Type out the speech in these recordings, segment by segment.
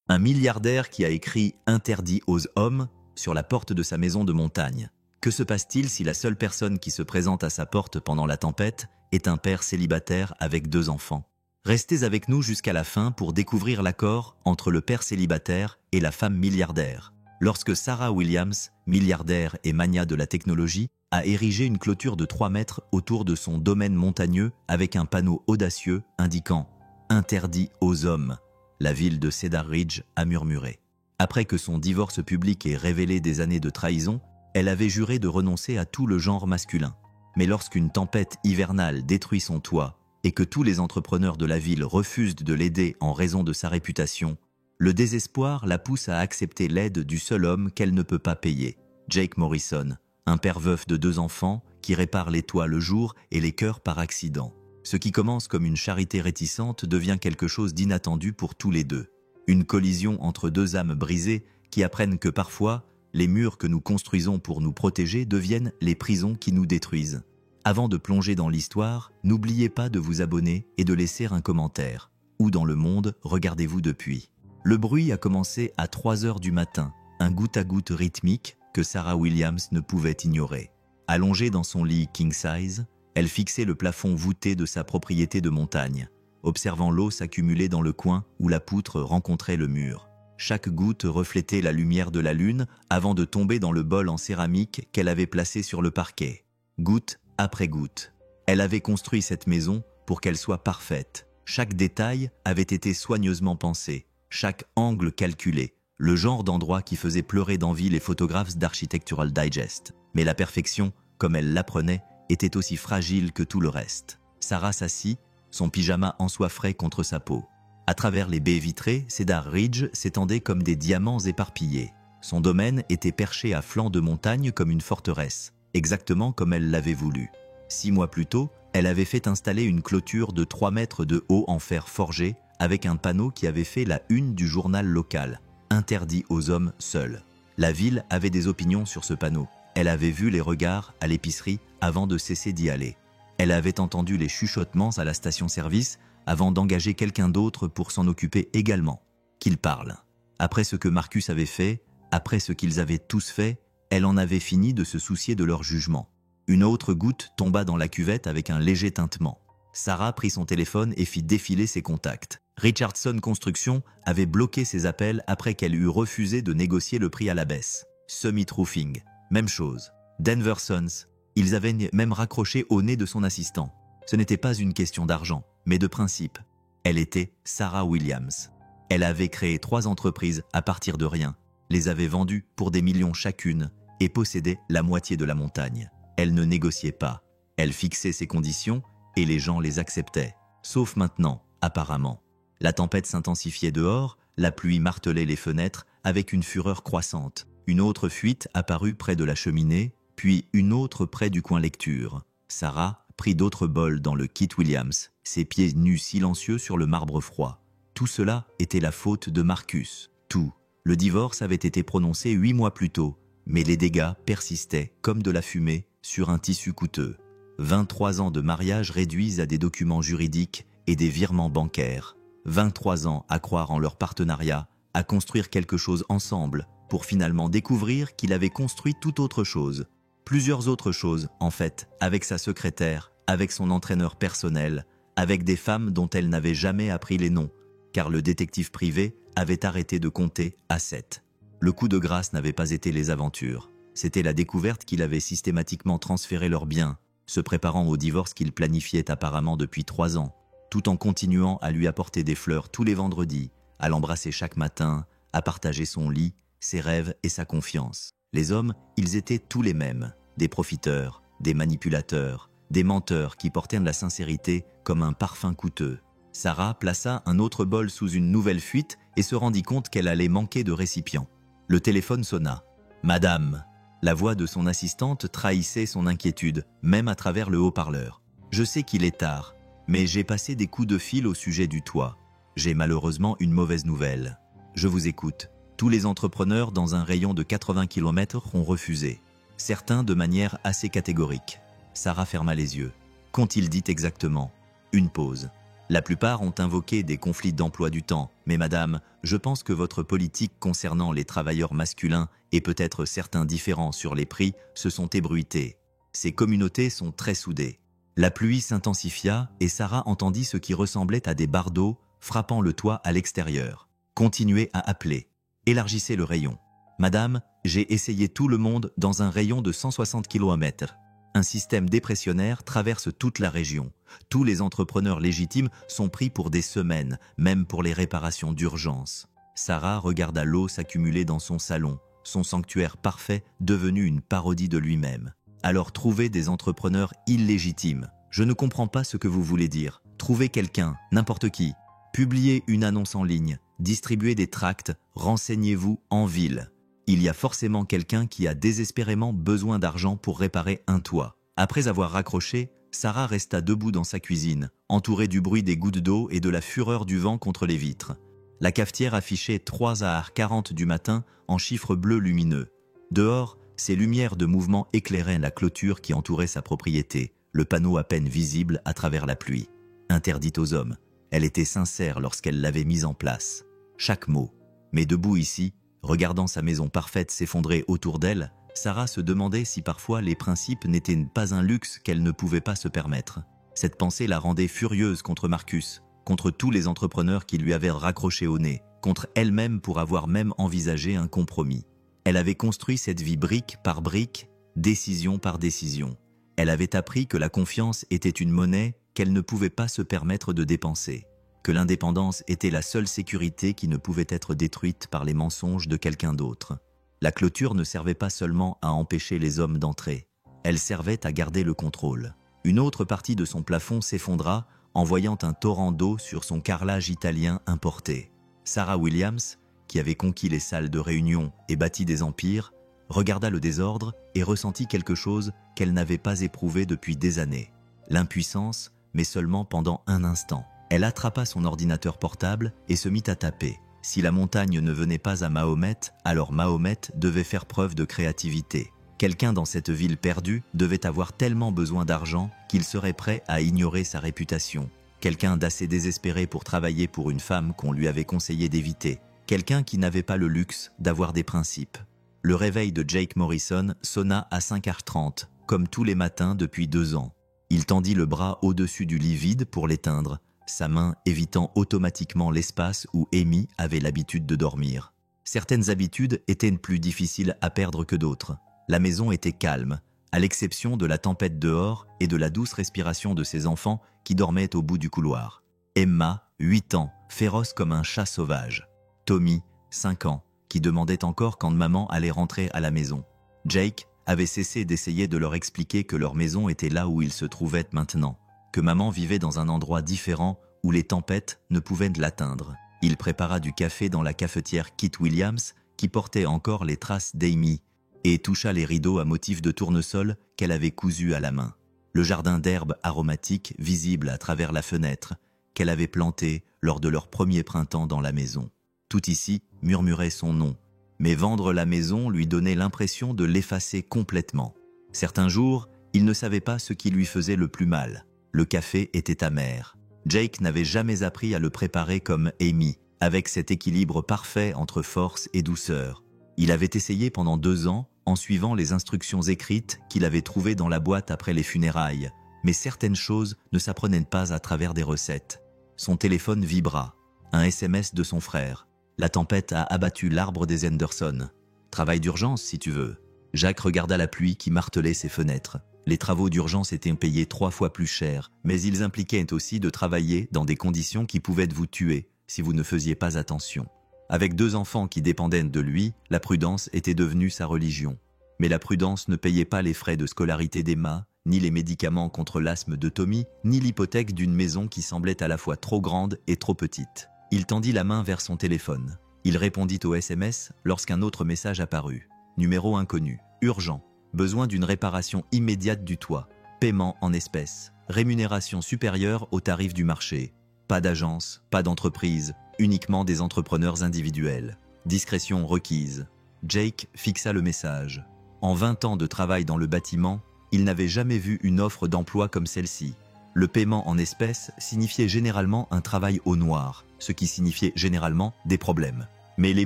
Un milliardaire qui a écrit « Interdit aux hommes » sur la porte de sa maison de montagne. Que se passe-t-il si la seule personne qui se présente à sa porte pendant la tempête est un père célibataire avec 2 enfants? Restez avec nous jusqu'à la fin pour découvrir l'accord entre le père célibataire et la femme milliardaire. Lorsque Sarah Williams, milliardaire et magnat de la technologie, a érigé une clôture de 3 mètres autour de son domaine montagneux avec un panneau audacieux indiquant « Interdit aux hommes », la ville de Cedar Ridge a murmuré. Après que son divorce public ait révélé des années de trahison, elle avait juré de renoncer à tout le genre masculin. Mais lorsqu'une tempête hivernale détruit son toit et que tous les entrepreneurs de la ville refusent de l'aider en raison de sa réputation, le désespoir la pousse à accepter l'aide du seul homme qu'elle ne peut pas payer, Jake Morrison, un père veuf de 2 enfants qui répare les toits le jour et les cœurs par accident. Ce qui commence comme une charité réticente devient quelque chose d'inattendu pour tous les deux. Une collision entre 2 âmes brisées qui apprennent que parfois, les murs que nous construisons pour nous protéger deviennent les prisons qui nous détruisent. Avant de plonger dans l'histoire, n'oubliez pas de vous abonner et de laisser un commentaire. Où dans le monde regardez-vous depuis? Le bruit a commencé à 3 heures du matin, un goutte-à-goutte rythmique que Sarah Williams ne pouvait ignorer. Allongée dans son lit king size, elle fixait le plafond voûté de sa propriété de montagne, observant l'eau s'accumuler dans le coin où la poutre rencontrait le mur. Chaque goutte reflétait la lumière de la lune avant de tomber dans le bol en céramique qu'elle avait placé sur le parquet. Goutte après goutte. Elle avait construit cette maison pour qu'elle soit parfaite. Chaque détail avait été soigneusement pensé, chaque angle calculé, le genre d'endroit qui faisait pleurer d'envie les photographes d'Architectural Digest. Mais la perfection, comme elle l'apprenait, était aussi fragile que tout le reste. Sarah s'assit, son pyjama en soie frais contre sa peau. À travers les baies vitrées, Cedar Ridge s'étendait comme des diamants éparpillés. Son domaine était perché à flanc de montagne comme une forteresse, exactement comme elle l'avait voulu. 6 mois plus tôt, elle avait fait installer une clôture de 3 mètres de haut en fer forgé avec un panneau qui avait fait la une du journal local, « Interdit aux hommes seuls ». La ville avait des opinions sur ce panneau. Elle avait vu les regards à l'épicerie avant de cesser d'y aller. Elle avait entendu les chuchotements à la station-service avant d'engager quelqu'un d'autre pour s'en occuper également. Qu'il parle. Après ce que Marcus avait fait, après ce qu'ils avaient tous fait, elle en avait fini de se soucier de leur jugement. Une autre goutte tomba dans la cuvette avec un léger tintement. Sarah prit son téléphone et fit défiler ses contacts. Richardson Construction avait bloqué ses appels après qu'elle eut refusé de négocier le prix à la baisse. Summit Roofing, même chose. Denver Sons, ils avaient même raccroché au nez de son assistant. Ce n'était pas une question d'argent, mais de principe. Elle était Sarah Williams. Elle avait créé 3 entreprises à partir de rien, les avait vendues pour des millions chacune et possédait la moitié de la montagne. Elle ne négociait pas. Elle fixait ses conditions et les gens les acceptaient. Sauf maintenant, apparemment. La tempête s'intensifiait dehors, la pluie martelait les fenêtres avec une fureur croissante. Une autre fuite apparut près de la cheminée, puis une autre près du coin lecture. Sarah prit d'autres bols dans le kit Williams, ses pieds nus silencieux sur le marbre froid. Tout cela était la faute de Marcus. Tout. Le divorce avait été prononcé 8 mois plus tôt, mais les dégâts persistaient comme de la fumée sur un tissu coûteux. 23 ans de mariage réduits à des documents juridiques et des virements bancaires. 23 ans à croire en leur partenariat, à construire quelque chose ensemble, pour finalement découvrir qu'il avait construit tout autre chose. Plusieurs autres choses, en fait, avec sa secrétaire, avec son entraîneur personnel, avec des femmes dont elle n'avait jamais appris les noms, car le détective privé avait arrêté de compter à 7. Le coup de grâce n'avait pas été les aventures. C'était la découverte qu'il avait systématiquement transféré leurs biens, se préparant au divorce qu'il planifiait apparemment depuis 3 ans, tout en continuant à lui apporter des fleurs tous les vendredis, à l'embrasser chaque matin, à partager son lit, ses rêves et sa confiance. Les hommes, ils étaient tous les mêmes, des profiteurs, des manipulateurs, des menteurs qui portaient de la sincérité comme un parfum coûteux. Sarah plaça un autre bol sous une nouvelle fuite et se rendit compte qu'elle allait manquer de récipients. Le téléphone sonna. « Madame !» La voix de son assistante trahissait son inquiétude, même à travers le haut-parleur. « Je sais qu'il est tard, mais j'ai passé des coups de fil au sujet du toit. J'ai malheureusement une mauvaise nouvelle. Je vous écoute. Tous les entrepreneurs dans un rayon de 80 km ont refusé. Certains de manière assez catégorique. » Sarah ferma les yeux. Qu'ont-ils dit exactement? Une pause. La plupart ont invoqué des conflits d'emploi du temps, mais madame, je pense que votre politique concernant les travailleurs masculins et peut-être certains différends sur les prix se sont ébruités. Ces communautés sont très soudées. La pluie s'intensifia et Sarah entendit ce qui ressemblait à des bardeaux frappant le toit à l'extérieur. Continuez à appeler. Élargissez le rayon. Madame, j'ai essayé tout le monde dans un rayon de 160 km. Un système dépressionnaire traverse toute la région. Tous les entrepreneurs légitimes sont pris pour des semaines, même pour les réparations d'urgence. Sarah regarda l'eau s'accumuler dans son salon, son sanctuaire parfait devenu une parodie de lui-même. Alors trouvez des entrepreneurs illégitimes. Je ne comprends pas ce que vous voulez dire. Trouvez quelqu'un, n'importe qui. Publiez une annonce en ligne, distribuez des tracts, renseignez-vous en ville. Il y a forcément quelqu'un qui a désespérément besoin d'argent pour réparer un toit. Après avoir raccroché, Sarah resta debout dans sa cuisine, entourée du bruit des gouttes d'eau et de la fureur du vent contre les vitres. La cafetière affichait 3h40 du matin en chiffres bleus lumineux. Dehors, ses lumières de mouvement éclairaient la clôture qui entourait sa propriété, le panneau à peine visible à travers la pluie. Interdite aux hommes, elle était sincère lorsqu'elle l'avait mise en place. Chaque mot. Mais debout ici, regardant sa maison parfaite s'effondrer autour d'elle, Sarah se demandait si parfois les principes n'étaient pas un luxe qu'elle ne pouvait pas se permettre. Cette pensée la rendait furieuse contre Marcus, contre tous les entrepreneurs qui lui avaient raccroché au nez, contre elle-même pour avoir même envisagé un compromis. Elle avait construit cette vie brique par brique, décision par décision. Elle avait appris que la confiance était une monnaie qu'elle ne pouvait pas se permettre de dépenser, que l'indépendance était la seule sécurité qui ne pouvait être détruite par les mensonges de quelqu'un d'autre. La clôture ne servait pas seulement à empêcher les hommes d'entrer, elle servait à garder le contrôle. Une autre partie de son plafond s'effondra en voyant un torrent d'eau sur son carrelage italien importé. Sarah Williams, qui avait conquis les salles de réunion et bâti des empires, regarda le désordre et ressentit quelque chose qu'elle n'avait pas éprouvé depuis des années. L'impuissance, mais seulement pendant un instant. Elle attrapa son ordinateur portable et se mit à taper. Si la montagne ne venait pas à Mahomet, alors Mahomet devait faire preuve de créativité. Quelqu'un dans cette ville perdue devait avoir tellement besoin d'argent qu'il serait prêt à ignorer sa réputation. Quelqu'un d'assez désespéré pour travailler pour une femme qu'on lui avait conseillé d'éviter. Quelqu'un qui n'avait pas le luxe d'avoir des principes. Le réveil de Jake Morrison sonna à 5h30, comme tous les matins depuis 2 ans. Il tendit le bras au-dessus du lit vide pour l'éteindre, sa main évitant automatiquement l'espace où Amy avait l'habitude de dormir. Certaines habitudes étaient plus difficiles à perdre que d'autres. La maison était calme, à l'exception de la tempête dehors et de la douce respiration de ses enfants qui dormaient au bout du couloir. Emma, 8 ans, féroce comme un chat sauvage. Tommy, 5 ans, qui demandait encore quand maman allait rentrer à la maison. Jake avait cessé d'essayer de leur expliquer que leur maison était là où ils se trouvaient maintenant, que maman vivait dans un endroit différent où les tempêtes ne pouvaient l'atteindre. Il prépara du café dans la cafetière Kit Williams qui portait encore les traces d'Amy et toucha les rideaux à motif de tournesol qu'elle avait cousus à la main. Le jardin d'herbes aromatiques visible à travers la fenêtre qu'elle avait planté lors de leur premier printemps dans la maison. Tout ici murmurait son nom, mais vendre la maison lui donnait l'impression de l'effacer complètement. Certains jours, il ne savait pas ce qui lui faisait le plus mal. Le café était amer. Jake n'avait jamais appris à le préparer comme Amy, avec cet équilibre parfait entre force et douceur. Il avait essayé pendant 2 ans, en suivant les instructions écrites qu'il avait trouvées dans la boîte après les funérailles, mais certaines choses ne s'apprenaient pas à travers des recettes. Son téléphone vibra. Un SMS de son frère. La tempête a abattu l'arbre des Henderson. Travail d'urgence, si tu veux. Jacques regarda la pluie qui martelait ses fenêtres. Les travaux d'urgence étaient payés 3 fois plus cher, mais ils impliquaient aussi de travailler dans des conditions qui pouvaient vous tuer si vous ne faisiez pas attention. Avec 2 enfants qui dépendaient de lui, la prudence était devenue sa religion. Mais la prudence ne payait pas les frais de scolarité d'Emma, ni les médicaments contre l'asthme de Tommy, ni l'hypothèque d'une maison qui semblait à la fois trop grande et trop petite. Il tendit la main vers son téléphone. Il répondit au SMS lorsqu'un autre message apparut. Numéro inconnu. Urgent. Besoin d'une réparation immédiate du toit. Paiement en espèces. Rémunération supérieure au tarif du marché. Pas d'agence, pas d'entreprise, uniquement des entrepreneurs individuels. Discrétion requise. Jake fixa le message. En 20 ans de travail dans le bâtiment, il n'avait jamais vu une offre d'emploi comme celle-ci. Le paiement en espèces signifiait généralement un travail au noir, ce qui signifiait généralement des problèmes. Mais les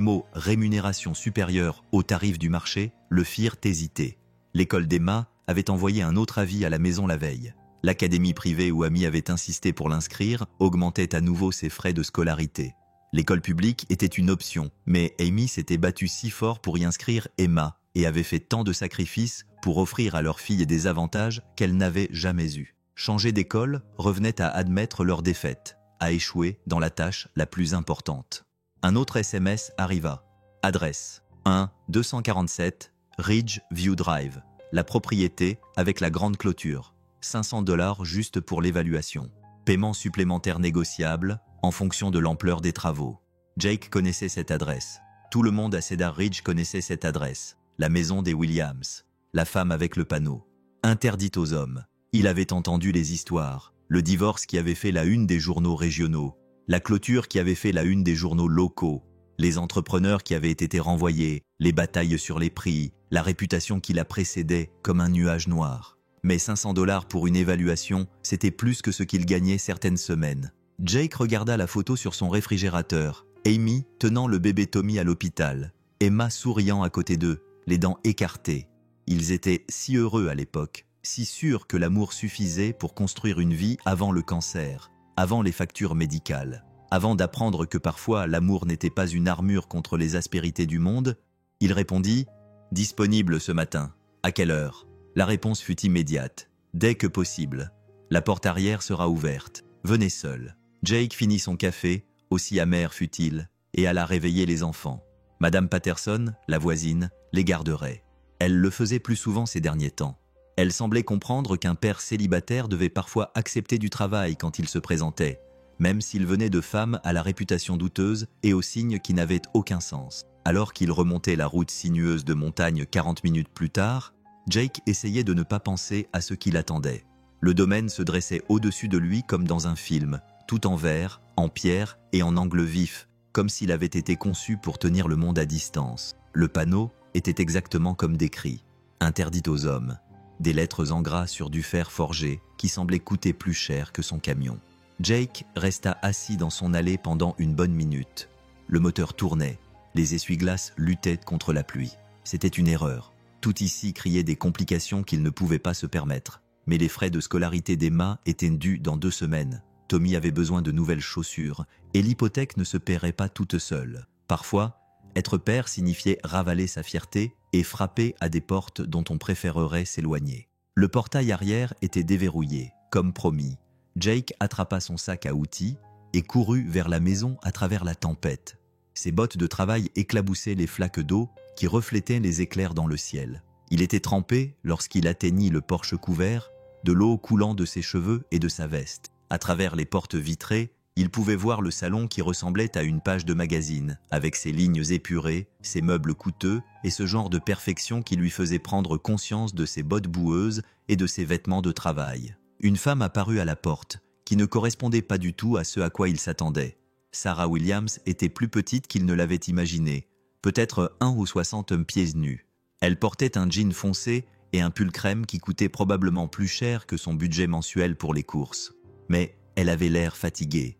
mots « rémunération supérieure au tarif du marché » le firent hésiter. L'école d'Emma avait envoyé un autre avis à la maison la veille. L'académie privée où Amy avait insisté pour l'inscrire augmentait à nouveau ses frais de scolarité. L'école publique était une option, mais Amy s'était battue si fort pour y inscrire Emma et avait fait tant de sacrifices pour offrir à leur fille des avantages qu'elle n'avait jamais eus. Changer d'école revenait à admettre leur défaite, à échouer dans la tâche la plus importante. Un autre SMS arriva. Adresse 1 247 Ridge View Drive. La propriété avec la grande clôture. $500 juste pour l'évaluation. Paiement supplémentaire négociable en fonction de l'ampleur des travaux. Jake connaissait cette adresse. Tout le monde à Cedar Ridge connaissait cette adresse. La maison des Williams. La femme avec le panneau. Interdite aux hommes. Il avait entendu les histoires. Le divorce qui avait fait la une des journaux régionaux. La clôture qui avait fait la une des journaux locaux. Les entrepreneurs qui avaient été renvoyés. Les batailles sur les prix. La réputation qui la précédait comme un nuage noir. Mais $500 pour une évaluation, c'était plus que ce qu'il gagnait certaines semaines. Jake regarda la photo sur son réfrigérateur. Amy tenant le bébé Tommy à l'hôpital. Emma souriant à côté d'eux, les dents écartées. Ils étaient si heureux à l'époque, si sûrs que l'amour suffisait pour construire une vie avant le cancer, avant les factures médicales. Avant d'apprendre que parfois l'amour n'était pas une armure contre les aspérités du monde, il répondit « Disponible ce matin. À quelle heure ?» La réponse fut immédiate. « Dès que possible. La porte arrière sera ouverte. Venez seul. » Jake finit son café, aussi amer fut-il, et alla réveiller les enfants. Madame Patterson, la voisine, les garderait. Elle le faisait plus souvent ces derniers temps. Elle semblait comprendre qu'un père célibataire devait parfois accepter du travail quand il se présentait, même s'il venait de femmes à la réputation douteuse et aux signes qui n'avaient aucun sens. Alors qu'il remontait la route sinueuse de montagne 40 minutes plus tard, Jake essayait de ne pas penser à ce qui l'attendait. Le domaine se dressait au-dessus de lui comme dans un film, tout en verre, en pierre et en angle vif, comme s'il avait été conçu pour tenir le monde à distance. Le panneau était exactement comme décrit. Interdit aux hommes. Des lettres en gras sur du fer forgé qui semblait coûter plus cher que son camion. Jake resta assis dans son allée pendant une bonne minute. Le moteur tournait. Les essuie-glaces luttaient contre la pluie. C'était une erreur. Tout ici criait des complications qu'il ne pouvait pas se permettre. Mais les frais de scolarité d'Emma étaient dus dans 2 semaines. Tommy avait besoin de nouvelles chaussures, et l'hypothèque ne se paierait pas toute seule. Parfois, être père signifiait ravaler sa fierté et frapper à des portes dont on préférerait s'éloigner. Le portail arrière était déverrouillé, comme promis. Jake attrapa son sac à outils et courut vers la maison à travers la tempête. Ses bottes de travail éclaboussaient les flaques d'eau qui reflétaient les éclairs dans le ciel. Il était trempé lorsqu'il atteignit le porche couvert, de l'eau coulant de ses cheveux et de sa veste. À travers les portes vitrées, il pouvait voir le salon qui ressemblait à une page de magazine, avec ses lignes épurées, ses meubles coûteux et ce genre de perfection qui lui faisait prendre conscience de ses bottes boueuses et de ses vêtements de travail. Une femme apparut à la porte, qui ne correspondait pas du tout à ce à quoi il s'attendait. Sarah Williams était plus petite qu'il ne l'avait imaginé, peut-être 1 ou 60 pieds nus. Elle portait un jean foncé et un pull crème qui coûtait probablement plus cher que son budget mensuel pour les courses. Mais elle avait l'air fatiguée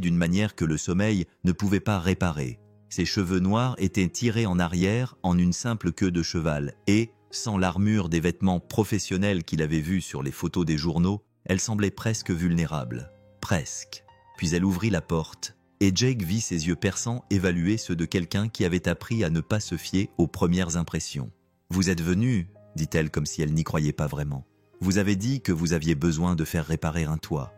d'une manière que le sommeil ne pouvait pas réparer. Ses cheveux noirs étaient tirés en arrière en une simple queue de cheval et, sans l'armure des vêtements professionnels qu'il avait vus sur les photos des journaux, elle semblait presque vulnérable. Presque. Puis elle ouvrit la porte, et Jake vit ses yeux perçants évaluer ceux de quelqu'un qui avait appris à ne pas se fier aux premières impressions. « Vous êtes venu ?» dit-elle comme si elle n'y croyait pas vraiment. « Vous avez dit que vous aviez besoin de faire réparer un toit. »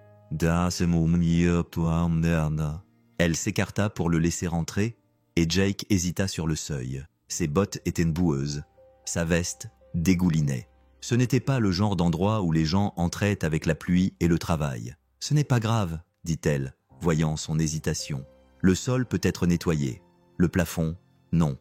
Elle s'écarta pour le laisser entrer, et Jake hésita sur le seuil. Ses bottes étaient boueuses. Sa veste dégoulinait. Ce n'était pas le genre d'endroit où les gens entraient avec la pluie et le travail. « Ce n'est pas grave, » dit-elle, voyant son hésitation. « Le sol peut être nettoyé. Le plafond, non. »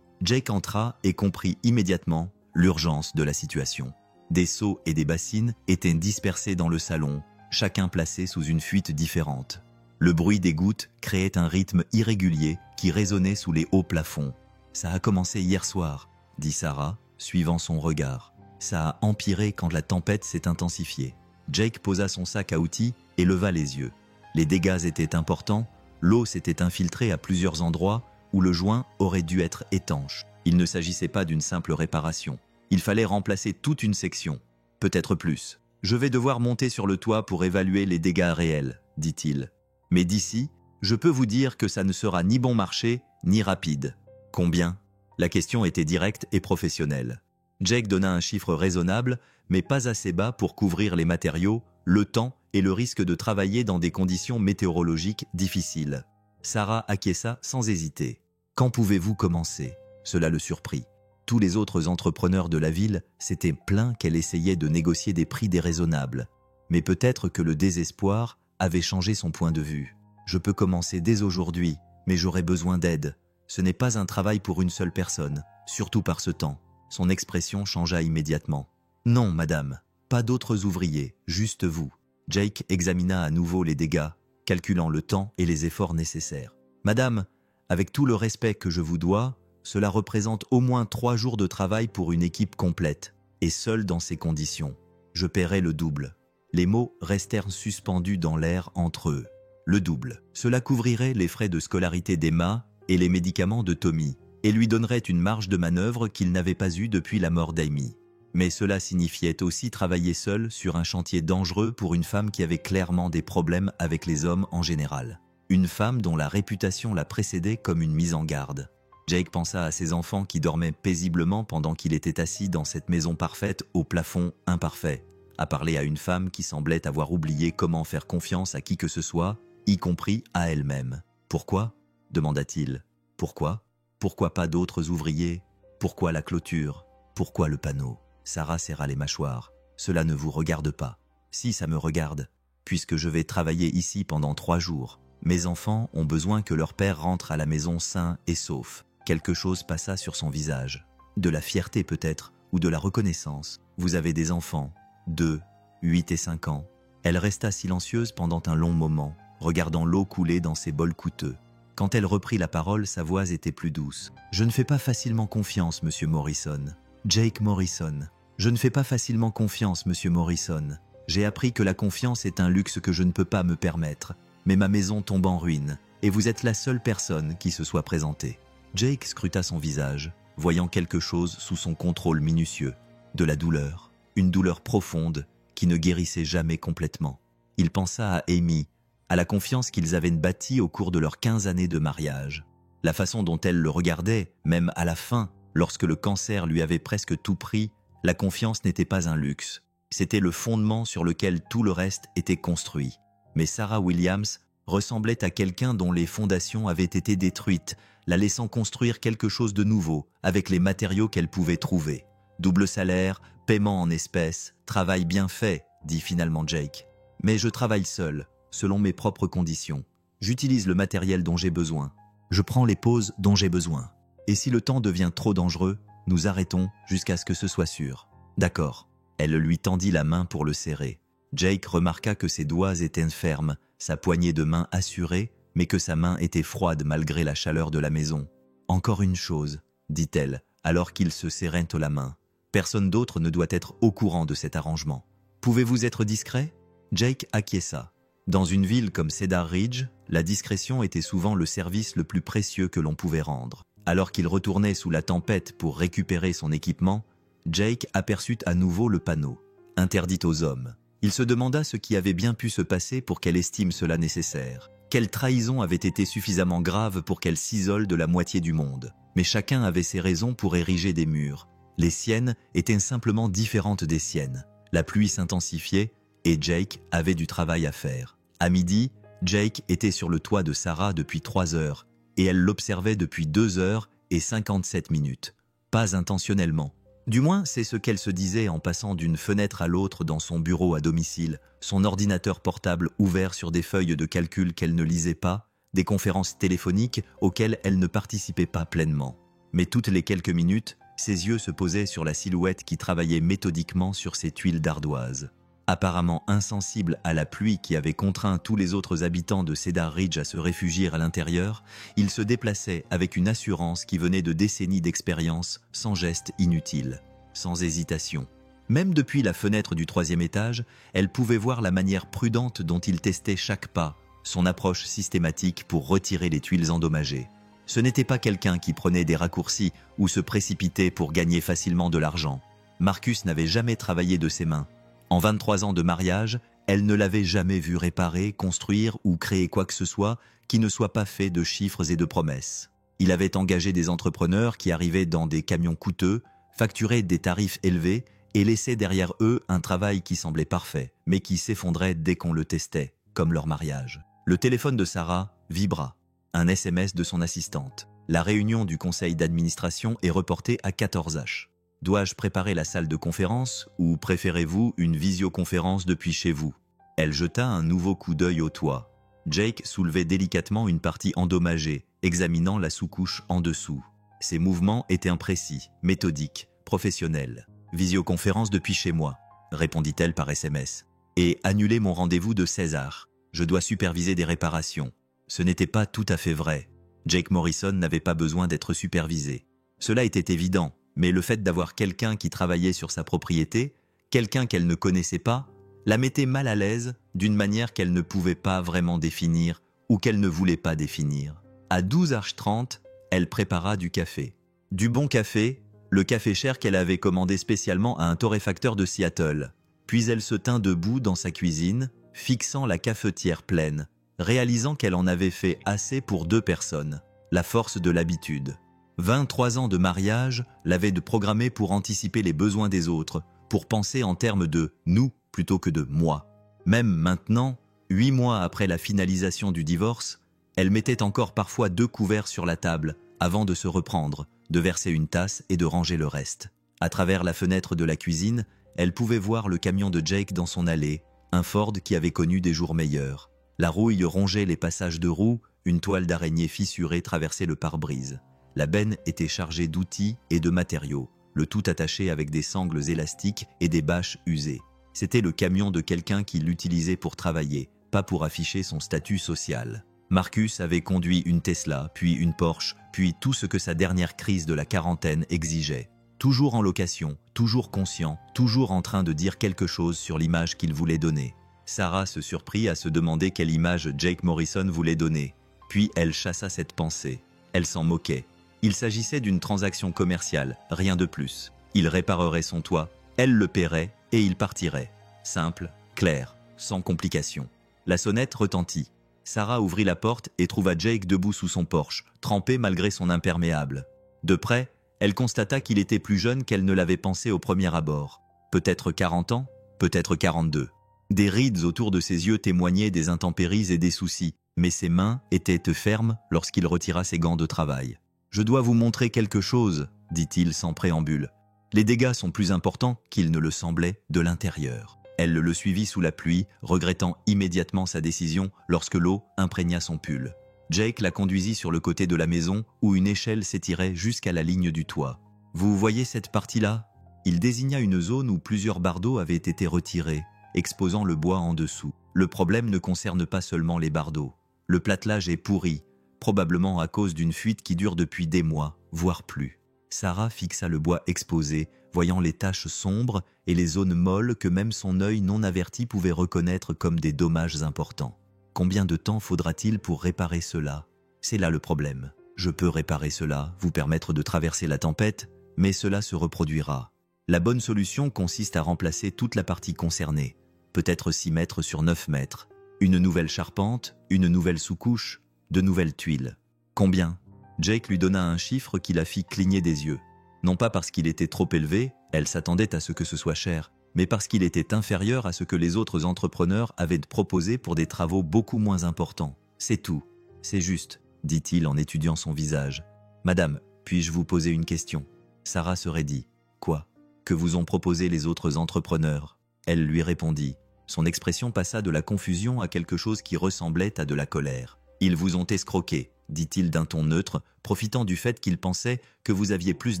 Jake entra et comprit immédiatement l'urgence de la situation. Des seaux et des bassines étaient dispersés dans le salon, chacun placé sous une fuite différente. Le bruit des gouttes créait un rythme irrégulier qui résonnait sous les hauts plafonds. « Ça a commencé hier soir », dit Sarah, suivant son regard. Ça a empiré quand la tempête s'est intensifiée. Jake posa son sac à outils et leva les yeux. Les dégâts étaient importants, l'eau s'était infiltrée à plusieurs endroits où le joint aurait dû être étanche. Il ne s'agissait pas d'une simple réparation. Il fallait remplacer toute une section, peut-être plus. « Je vais devoir monter sur le toit pour évaluer les dégâts réels, » dit-il. « Mais d'ici, je peux vous dire que ça ne sera ni bon marché, ni rapide. » « Combien ?» La question était directe et professionnelle. Jake donna un chiffre raisonnable, mais pas assez bas pour couvrir les matériaux, le temps et le risque de travailler dans des conditions météorologiques difficiles. Sarah acquiesça sans hésiter. « Quand pouvez-vous commencer ?» Cela le surprit. Tous les autres entrepreneurs de la ville s'étaient plaints qu'elle essayait de négocier des prix déraisonnables. Mais peut-être que le désespoir avait changé son point de vue. « Je peux commencer dès aujourd'hui, mais j'aurai besoin d'aide. Ce n'est pas un travail pour une seule personne, surtout par ce temps. » Son expression changea immédiatement. « Non, madame, pas d'autres ouvriers, juste vous. » Jake examina à nouveau les dégâts, calculant le temps et les efforts nécessaires. « Madame, avec tout le respect que je vous dois, cela représente au moins 3 jours de travail pour une équipe complète, et seule dans ces conditions. Je paierai le double. » Les mots restèrent suspendus dans l'air entre eux. Le double. Cela couvrirait les frais de scolarité d'Emma et les médicaments de Tommy, et lui donnerait une marge de manœuvre qu'il n'avait pas eue depuis la mort d'Amy. Mais cela signifiait aussi travailler seul sur un chantier dangereux pour une femme qui avait clairement des problèmes avec les hommes en général. Une femme dont la réputation la précédait comme une mise en garde. Jake pensa à ses enfants qui dormaient paisiblement pendant qu'il était assis dans cette maison parfaite au plafond imparfait, à parler à une femme qui semblait avoir oublié comment faire confiance à qui que ce soit, y compris à elle-même. « Pourquoi ?» demanda-t-il. « Pourquoi ? Pourquoi pas d'autres ouvriers ? Pourquoi la clôture ? Pourquoi le panneau ?» Sarah serra les mâchoires. « Cela ne vous regarde pas. Si, ça me regarde, puisque je vais travailler ici pendant 3 jours. Mes enfants ont besoin que leur père rentre à la maison sain et sauf. » Quelque chose passa sur son visage. De la fierté peut-être, ou de la reconnaissance. « Vous avez des enfants, 2, 8 et 5 ans. » Elle resta silencieuse pendant un long moment, regardant l'eau couler dans ses bols coûteux. Quand elle reprit la parole, sa voix était plus douce. « Je ne fais pas facilement confiance, Monsieur Morrison. Jake Morrison. Je ne fais pas facilement confiance, Monsieur Morrison. J'ai appris que la confiance est un luxe que je ne peux pas me permettre. Mais ma maison tombe en ruine, et vous êtes la seule personne qui se soit présentée. » Jake scruta son visage, voyant quelque chose sous son contrôle minutieux. De la douleur. Une douleur profonde qui ne guérissait jamais complètement. Il pensa à Amy, à la confiance qu'ils avaient bâtie au cours de leurs 15 années de mariage. La façon dont elle le regardait, même à la fin, lorsque le cancer lui avait presque tout pris, la confiance n'était pas un luxe. C'était le fondement sur lequel tout le reste était construit. Mais Sarah Williams ressemblait à quelqu'un dont les fondations avaient été détruites, la laissant construire quelque chose de nouveau avec les matériaux qu'elle pouvait trouver. Double salaire, paiement en espèces, travail bien fait, dit finalement Jake. Mais je travaille seul, selon mes propres conditions. J'utilise le matériel dont j'ai besoin. Je prends les pauses dont j'ai besoin. Et si le temps devient trop dangereux, nous arrêtons jusqu'à ce que ce soit sûr. D'accord. Elle lui tendit la main pour le serrer. Jake remarqua que ses doigts étaient fermes, sa poignée de main assurée, mais que sa main était froide malgré la chaleur de la maison. « Encore une chose, » dit-elle, alors qu'ils se serraient la main. « Personne d'autre ne doit être au courant de cet arrangement. Pouvez-vous être discret ?» Jake acquiesça. Dans une ville comme Cedar Ridge, la discrétion était souvent le service le plus précieux que l'on pouvait rendre. Alors qu'il retournait sous la tempête pour récupérer son équipement, Jake aperçut à nouveau le panneau « Interdit aux hommes ». Il se demanda ce qui avait bien pu se passer pour qu'elle estime cela nécessaire. Quelle trahison avait été suffisamment grave pour qu'elle s'isole de la moitié du monde. Mais chacun avait ses raisons pour ériger des murs. Les siennes étaient simplement différentes des siennes. La pluie s'intensifiait et Jake avait du travail à faire. À midi, Jake était sur le toit de Sarah depuis 3 heures et elle l'observait depuis 2 heures et 57 minutes. Pas intentionnellement. Du moins, c'est ce qu'elle se disait en passant d'une fenêtre à l'autre dans son bureau à domicile, son ordinateur portable ouvert sur des feuilles de calcul qu'elle ne lisait pas, des conférences téléphoniques auxquelles elle ne participait pas pleinement. Mais toutes les quelques minutes, ses yeux se posaient sur la silhouette qui travaillait méthodiquement sur ses tuiles d'ardoise. Apparemment insensible à la pluie qui avait contraint tous les autres habitants de Cedar Ridge à se réfugier à l'intérieur, il se déplaçait avec une assurance qui venait de décennies d'expérience, sans geste inutile, sans hésitation. Même depuis la fenêtre du 3e étage, elle pouvait voir la manière prudente dont il testait chaque pas, son approche systématique pour retirer les tuiles endommagées. Ce n'était pas quelqu'un qui prenait des raccourcis ou se précipitait pour gagner facilement de l'argent. Marcus n'avait jamais travaillé de ses mains. En 23 ans de mariage, elle ne l'avait jamais vu réparer, construire ou créer quoi que ce soit qui ne soit pas fait de chiffres et de promesses. Il avait engagé des entrepreneurs qui arrivaient dans des camions coûteux, facturaient des tarifs élevés et laissaient derrière eux un travail qui semblait parfait, mais qui s'effondrait dès qu'on le testait, comme leur mariage. Le téléphone de Sarah vibra. Un SMS de son assistante. La réunion du conseil d'administration est reportée à 14h. Dois-je préparer la salle de conférence ou préférez-vous une visioconférence depuis chez vous? Elle jeta un nouveau coup d'œil au toit. Jake soulevait délicatement une partie endommagée, examinant la sous-couche en dessous. Ses mouvements étaient imprécis, méthodiques, professionnels. « Visioconférence depuis chez moi », répondit-elle par SMS. « Et annulez mon rendez-vous de 16h. Je dois superviser des réparations. » Ce n'était pas tout à fait vrai. Jake Morrison n'avait pas besoin d'être supervisé. Cela était évident, mais le fait d'avoir quelqu'un qui travaillait sur sa propriété, quelqu'un qu'elle ne connaissait pas, la mettait mal à l'aise d'une manière qu'elle ne pouvait pas vraiment définir ou qu'elle ne voulait pas définir. À 12h30, elle prépara du café. Du bon café, le café cher qu'elle avait commandé spécialement à un torréfacteur de Seattle. Puis elle se tint debout dans sa cuisine, fixant la cafetière pleine, réalisant qu'elle en avait fait assez pour 2 personnes. La force de l'habitude. 23 ans de mariage l'avaient programmé pour anticiper les besoins des autres, pour penser en termes de « nous » plutôt que de « moi ». Même maintenant, 8 mois après la finalisation du divorce, elle mettait encore parfois 2 couverts sur la table avant de se reprendre, de verser une tasse et de ranger le reste. À travers la fenêtre de la cuisine, elle pouvait voir le camion de Jake dans son allée, un Ford qui avait connu des jours meilleurs. La rouille rongeait les passages de roues, une toile d'araignée fissurée traversait le pare-brise. La benne était chargée d'outils et de matériaux, le tout attaché avec des sangles élastiques et des bâches usées. C'était le camion de quelqu'un qui l'utilisait pour travailler, pas pour afficher son statut social. Marcus avait conduit une Tesla, puis une Porsche, puis tout ce que sa dernière crise de la quarantaine exigeait. Toujours en location, toujours conscient, toujours en train de dire quelque chose sur l'image qu'il voulait donner. Sarah se surprit à se demander quelle image Jake Morrison voulait donner. Puis elle chassa cette pensée. Elle s'en moquait. Il s'agissait d'une transaction commerciale, rien de plus. Il réparerait son toit, elle le paierait et il partirait. Simple, clair, sans complication. La sonnette retentit. Sarah ouvrit la porte et trouva Jake debout sous son Porsche, trempé malgré son imperméable. De près, elle constata qu'il était plus jeune qu'elle ne l'avait pensé au premier abord. Peut-être 40 ans, peut-être 42. Des rides autour de ses yeux témoignaient des intempéries et des soucis, mais ses mains étaient fermes lorsqu'il retira ses gants de travail. « Je dois vous montrer quelque chose », dit-il sans préambule. Les dégâts sont plus importants qu'il ne le semblait de l'intérieur. Elle le suivit sous la pluie, regrettant immédiatement sa décision lorsque l'eau imprégna son pull. Jake la conduisit sur le côté de la maison où une échelle s'étirait jusqu'à la ligne du toit. « Vous voyez cette partie-là » Il désigna une zone où plusieurs bardeaux avaient été retirés, exposant le bois en dessous. Le problème ne concerne pas seulement les bardeaux. Le platelage est pourri, probablement à cause d'une fuite qui dure depuis des mois, voire plus. Sarah fixa le bois exposé, voyant les taches sombres et les zones molles que même son œil non averti pouvait reconnaître comme des dommages importants. Combien de temps faudra-t-il pour réparer cela? C'est là le problème. Je peux réparer cela, vous permettre de traverser la tempête, mais cela se reproduira. La bonne solution consiste à remplacer toute la partie concernée, peut-être 6 mètres sur 9 mètres, une nouvelle charpente, une nouvelle sous-couche, de nouvelles tuiles. Combien? Jake lui donna un chiffre qui la fit cligner des yeux. Non pas parce qu'il était trop élevé, elle s'attendait à ce que ce soit cher, mais parce qu'il était inférieur à ce que les autres entrepreneurs avaient proposé pour des travaux beaucoup moins importants. C'est tout. C'est juste, dit-il en étudiant son visage. Madame, puis-je vous poser une question? Sarah se raidit. Quoi? Que vous ont proposé les autres entrepreneurs? Elle lui répondit. Son expression passa de la confusion à quelque chose qui ressemblait à de la colère. Ils vous ont escroqué, dit-il d'un ton neutre, profitant du fait qu'il pensait que vous aviez plus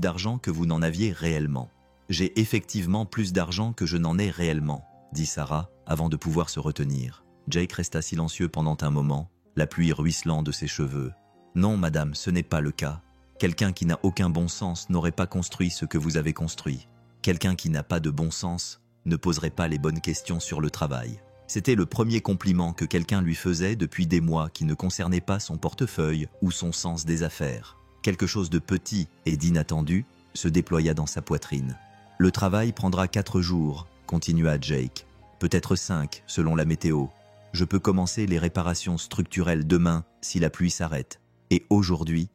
d'argent que vous n'en aviez réellement. J'ai effectivement plus d'argent que je n'en ai réellement, dit Sarah, avant de pouvoir se retenir. Jake resta silencieux pendant un moment, la pluie ruisselant de ses cheveux. Non, madame, ce n'est pas le cas. Quelqu'un qui n'a aucun bon sens n'aurait pas construit ce que vous avez construit. Quelqu'un qui n'a pas de bon sens ne poserait pas les bonnes questions sur le travail. C'était le premier compliment que quelqu'un lui faisait depuis des mois qui ne concernait pas son portefeuille ou son sens des affaires. Quelque chose de petit et d'inattendu se déploya dans sa poitrine. « Le travail prendra 4 jours, continua Jake. Peut-être 5 selon la météo. Je peux commencer les réparations structurelles demain si la pluie s'arrête. Et aujourd'hui,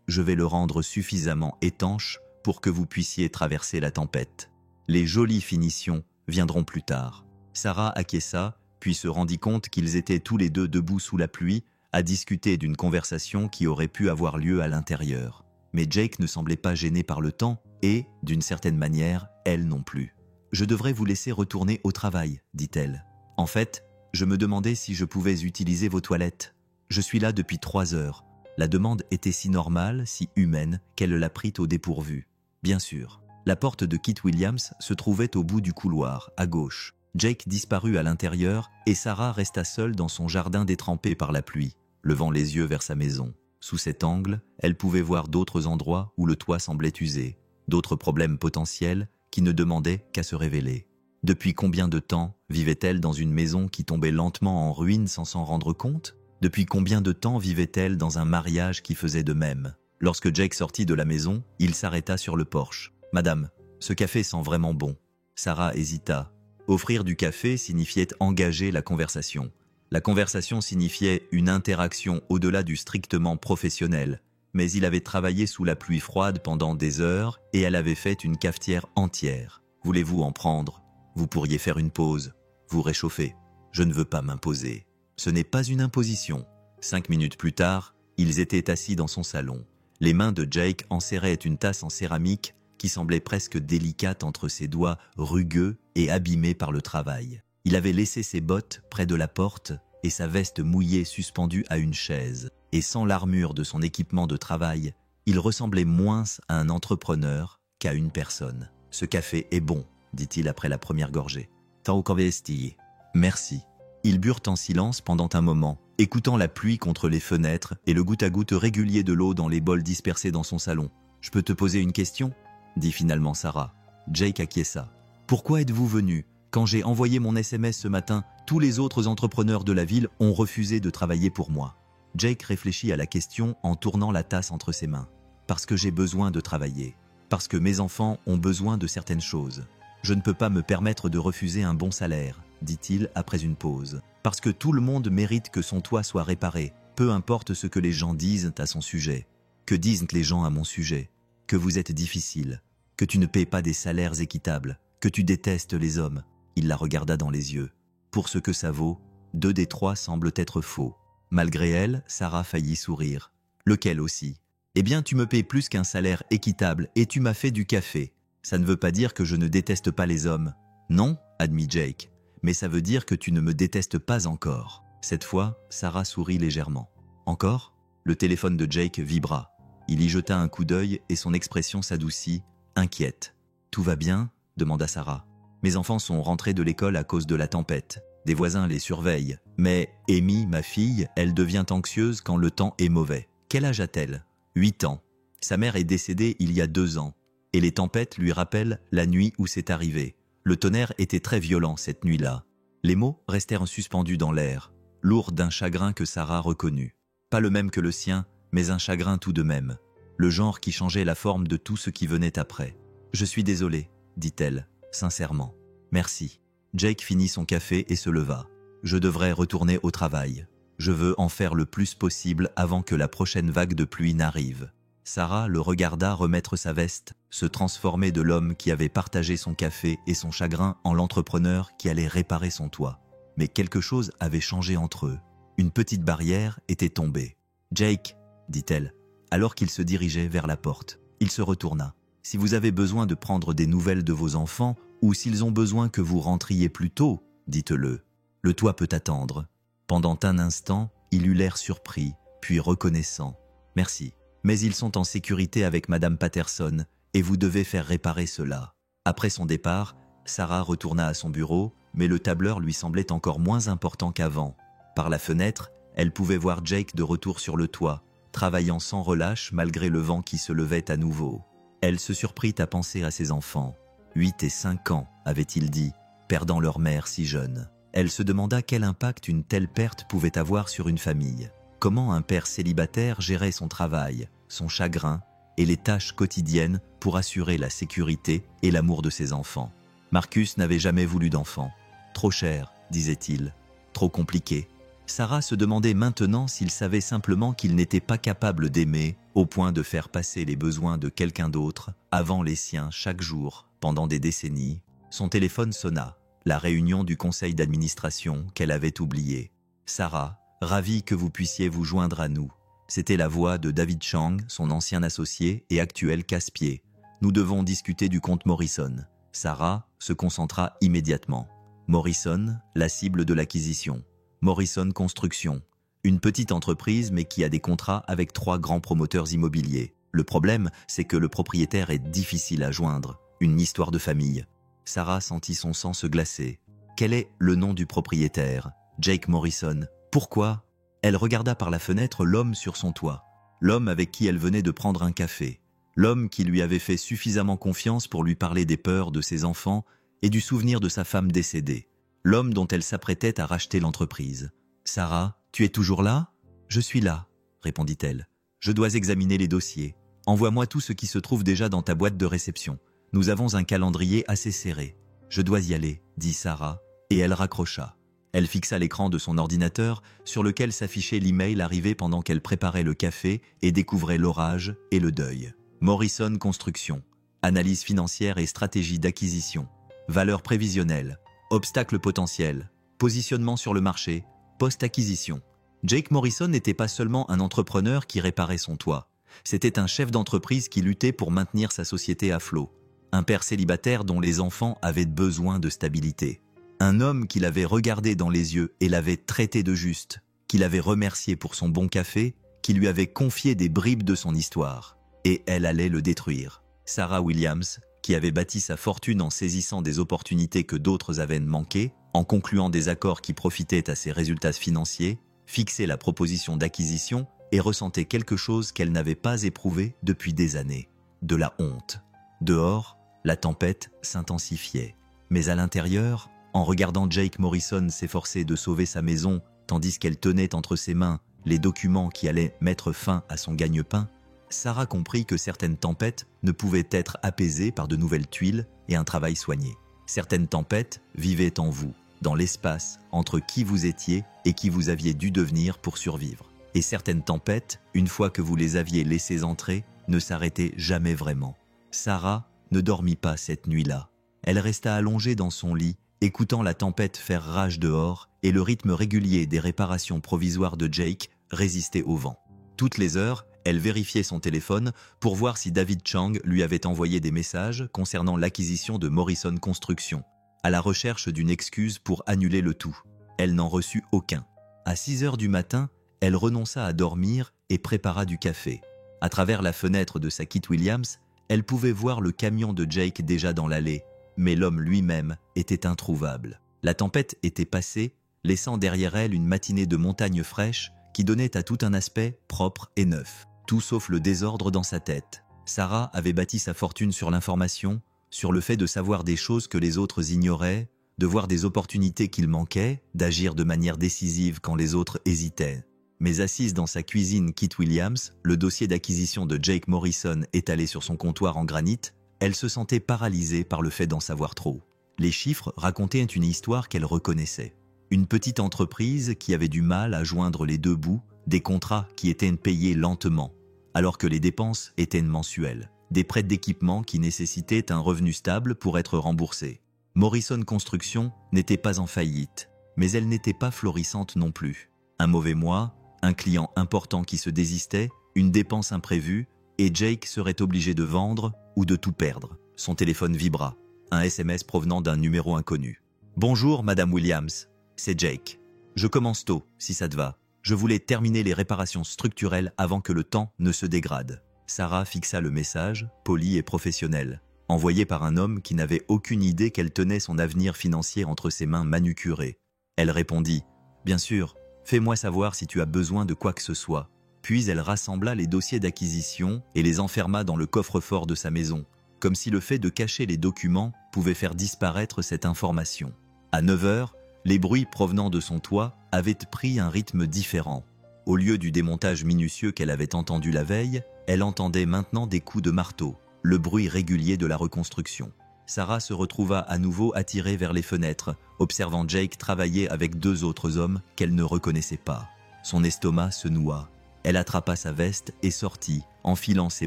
je vais le rendre suffisamment étanche pour que vous puissiez traverser la tempête. Les jolies finitions viendront plus tard. » Sarah acquiesça, puis se rendit compte qu'ils étaient tous les deux debout sous la pluie, à discuter d'une conversation qui aurait pu avoir lieu à l'intérieur. Mais Jake ne semblait pas gêné par le temps et, d'une certaine manière, elle non plus. « Je devrais vous laisser retourner au travail, dit-elle. En fait, je me demandais si je pouvais utiliser vos toilettes. Je suis là depuis 3 heures. La demande était si normale, si humaine, qu'elle la prit au dépourvu. Bien sûr. La porte de Kit Williams se trouvait au bout du couloir, à gauche. Jake disparut à l'intérieur et Sarah resta seule dans son jardin détrempé par la pluie, levant les yeux vers sa maison. Sous cet angle, elle pouvait voir d'autres endroits où le toit semblait usé, d'autres problèmes potentiels qui ne demandaient qu'à se révéler. Depuis combien de temps vivait-elle dans une maison qui tombait lentement en ruine sans s'en rendre compte? Depuis combien de temps vivait-elle dans un mariage qui faisait de même? Lorsque Jake sortit de la maison, il s'arrêta sur le porche. « Madame, ce café sent vraiment bon. » Sarah hésita. Offrir du café signifiait engager la conversation. La conversation signifiait une interaction au-delà du strictement professionnel. Mais il avait travaillé sous la pluie froide pendant des heures et elle avait fait une cafetière entière. « Voulez-vous en prendre? Vous pourriez faire une pause. Vous réchauffer. Je ne veux pas m'imposer. » Ce n'est pas une imposition. 5 minutes plus tard, ils étaient assis dans son salon. Les mains de Jake enserraient une tasse en céramique qui semblait presque délicate entre ses doigts rugueux et abîmés par le travail. Il avait laissé ses bottes près de la porte et sa veste mouillée suspendue à une chaise. Et sans l'armure de son équipement de travail, il ressemblait moins à un entrepreneur qu'à une personne. « Ce café est bon, » dit-il après la première gorgée. « T'en convesti. »« Merci. » Ils burent en silence pendant un moment, écoutant la pluie contre les fenêtres et le goutte-à-goutte régulier de l'eau dans les bols dispersés dans son salon. « Je peux te poser une question ?» dit finalement Sarah. Jake acquiesça. « Pourquoi êtes-vous venu? Quand j'ai envoyé mon SMS ce matin, tous les autres entrepreneurs de la ville ont refusé de travailler pour moi. » Jake réfléchit à la question en tournant la tasse entre ses mains. « Parce que j'ai besoin de travailler. Parce que mes enfants ont besoin de certaines choses. Je ne peux pas me permettre de refuser un bon salaire, dit-il après une pause. Parce que tout le monde mérite que son toit soit réparé, peu importe ce que les gens disent à son sujet. Que disent les gens à mon sujet? Que vous êtes difficile, que tu ne paies pas des salaires équitables, que tu détestes les hommes. » Il la regarda dans les yeux. Pour ce que ça vaut, 2 des 3 semblent être faux. Malgré elle, Sarah faillit sourire. « Lequel aussi? Eh bien, tu me payes plus qu'un salaire équitable et tu m'as fait du café. Ça ne veut pas dire que je ne déteste pas les hommes. » « Non, » admit Jake, « mais ça veut dire que tu ne me détestes pas encore. » Cette fois, Sarah sourit légèrement. « Encore ?» Le téléphone de Jake vibra. Il y jeta un coup d'œil et son expression s'adoucit, inquiète. « Tout va bien ?» demanda Sarah. « Mes enfants sont rentrés de l'école à cause de la tempête. Des voisins les surveillent. Mais Amy, ma fille, elle devient anxieuse quand le temps est mauvais. Quel âge a-t-elle ? 8 ans. Sa mère est décédée il y a 2 ans. Et les tempêtes lui rappellent la nuit où c'est arrivé. Le tonnerre était très violent cette nuit-là. » Les mots restèrent suspendus dans l'air, lourds d'un chagrin que Sarah reconnut. Pas le même que le sien, mais un chagrin tout de même. Le genre qui changeait la forme de tout ce qui venait après. « Je suis désolée, » dit-elle, sincèrement. « Merci. » Jake finit son café et se leva. « Je devrais retourner au travail. Je veux en faire le plus possible avant que la prochaine vague de pluie n'arrive. » Sarah le regarda remettre sa veste, se transformer de l'homme qui avait partagé son café et son chagrin en l'entrepreneur qui allait réparer son toit. Mais quelque chose avait changé entre eux. Une petite barrière était tombée. « Jake, » dit-elle, alors qu'il se dirigeait vers la porte. Il se retourna. « Si vous avez besoin de prendre des nouvelles de vos enfants, ou s'ils ont besoin que vous rentriez plus tôt, dites-le. Le toit peut attendre. » Pendant un instant, il eut l'air surpris, puis reconnaissant. « Merci. Mais ils sont en sécurité avec Madame Patterson, et vous devez faire réparer cela. » Après son départ, Sarah retourna à son bureau, mais le tableur lui semblait encore moins important qu'avant. Par la fenêtre, elle pouvait voir Jake de retour sur le toit, travaillant sans relâche malgré le vent qui se levait à nouveau. Elle se surprit à penser à ses enfants. 8 et 5 ans, avait-il dit, perdant leur mère si jeune. Elle se demanda quel impact une telle perte pouvait avoir sur une famille. Comment un père célibataire gérait son travail, son chagrin et les tâches quotidiennes pour assurer la sécurité et l'amour de ses enfants. Marcus n'avait jamais voulu d'enfant. Trop cher, disait-il. Trop compliqué. Sarah se demandait maintenant s'il savait simplement qu'il n'était pas capable d'aimer au point de faire passer les besoins de quelqu'un d'autre avant les siens chaque jour pendant des décennies. Son téléphone sonna, la réunion du conseil d'administration qu'elle avait oubliée. Sarah, ravie que vous puissiez vous joindre à nous. C'était la voix de David Chang, son ancien associé et actuel casse-pied. Nous devons discuter du compte Morrison. Sarah se concentra immédiatement. Morrison, la cible de l'acquisition. Morrison Construction, une petite entreprise mais qui a des contrats avec 3 grands promoteurs immobiliers. Le problème, c'est que le propriétaire est difficile à joindre, une histoire de famille. Sarah sentit son sang se glacer. Quel est le nom du propriétaire? Jake Morrison. Pourquoi? Elle regarda par la fenêtre l'homme sur son toit, l'homme avec qui elle venait de prendre un café, l'homme qui lui avait fait suffisamment confiance pour lui parler des peurs de ses enfants et du souvenir de sa femme décédée. L'homme dont elle s'apprêtait à racheter l'entreprise. « Sarah, tu es toujours là ?»« Je suis là, » répondit-elle. « Je dois examiner les dossiers. Envoie-moi tout ce qui se trouve déjà dans ta boîte de réception. Nous avons un calendrier assez serré. »« Je dois y aller, » dit Sarah, et elle raccrocha. Elle fixa l'écran de son ordinateur sur lequel s'affichait l'email arrivé pendant qu'elle préparait le café et découvrait l'orage et le deuil. Morrison Construction. Analyse financière et stratégie d'acquisition. Valeur prévisionnelle. Obstacles potentiels, positionnement sur le marché, post-acquisition. Jake Morrison n'était pas seulement un entrepreneur qui réparait son toit. C'était un chef d'entreprise qui luttait pour maintenir sa société à flot. Un père célibataire dont les enfants avaient besoin de stabilité. Un homme qui l'avait regardé dans les yeux et l'avait traité de juste, qui l'avait remercié pour son bon café, qui lui avait confié des bribes de son histoire. Et elle allait le détruire. Sarah Williams, qui avait bâti sa fortune en saisissant des opportunités que d'autres avaient manquées, en concluant des accords qui profitaient à ses résultats financiers, fixait la proposition d'acquisition et ressentait quelque chose qu'elle n'avait pas éprouvé depuis des années. De la honte. Dehors, la tempête s'intensifiait. Mais à l'intérieur, en regardant Jake Morrison s'efforcer de sauver sa maison tandis qu'elle tenait entre ses mains les documents qui allaient mettre fin à son gagne-pain, Sarah comprit que certaines tempêtes ne pouvaient être apaisées par de nouvelles tuiles et un travail soigné. Certaines tempêtes vivaient en vous, dans l'espace entre qui vous étiez et qui vous aviez dû devenir pour survivre. Et certaines tempêtes, une fois que vous les aviez laissées entrer, ne s'arrêtaient jamais vraiment. Sarah ne dormit pas cette nuit-là. Elle resta allongée dans son lit, écoutant la tempête faire rage dehors et le rythme régulier des réparations provisoires de Jake résister au vent. Toutes les heures, elle vérifiait son téléphone pour voir si David Chang lui avait envoyé des messages concernant l'acquisition de Morrison Construction, à la recherche d'une excuse pour annuler le tout. Elle n'en reçut aucun. À 6 heures du matin, elle renonça à dormir et prépara du café. À travers la fenêtre de sa Kit Williams, elle pouvait voir le camion de Jake déjà dans l'allée, mais l'homme lui-même était introuvable. La tempête était passée, laissant derrière elle une matinée de montagne fraîche qui donnait à tout un aspect propre et neuf. Tout sauf le désordre dans sa tête. Sarah avait bâti sa fortune sur l'information, sur le fait de savoir des choses que les autres ignoraient, de voir des opportunités qu'il manquait, d'agir de manière décisive quand les autres hésitaient. Mais assise dans sa cuisine Kit Williams, le dossier d'acquisition de Jake Morrison étalé sur son comptoir en granit, elle se sentait paralysée par le fait d'en savoir trop. Les chiffres racontaient une histoire qu'elle reconnaissait. Une petite entreprise qui avait du mal à joindre les deux bouts, des contrats qui étaient payés lentement, alors que les dépenses étaient mensuelles, des prêts d'équipement qui nécessitaient un revenu stable pour être remboursés. Morrison Construction n'était pas en faillite, mais elle n'était pas florissante non plus. Un mauvais mois, un client important qui se désistait, une dépense imprévue, et Jake serait obligé de vendre ou de tout perdre. Son téléphone vibra, un SMS provenant d'un numéro inconnu. « Bonjour, Madame Williams, c'est Jake. Je commence tôt, si ça te va. Je voulais terminer les réparations structurelles avant que le temps ne se dégrade. » Sarah fixa le message, poli et professionnel, envoyé par un homme qui n'avait aucune idée qu'elle tenait son avenir financier entre ses mains manucurées. Elle répondit « Bien sûr, fais-moi savoir si tu as besoin de quoi que ce soit. » Puis elle rassembla les dossiers d'acquisition et les enferma dans le coffre-fort de sa maison, comme si le fait de cacher les documents pouvait faire disparaître cette information. À 9 heures, les bruits provenant de son toit avaient pris un rythme différent. Au lieu du démontage minutieux qu'elle avait entendu la veille, elle entendait maintenant des coups de marteau, le bruit régulier de la reconstruction. Sarah se retrouva à nouveau attirée vers les fenêtres, observant Jake travailler avec 2 autres hommes qu'elle ne reconnaissait pas. Son estomac se noua. Elle attrapa sa veste et sortit, enfilant ses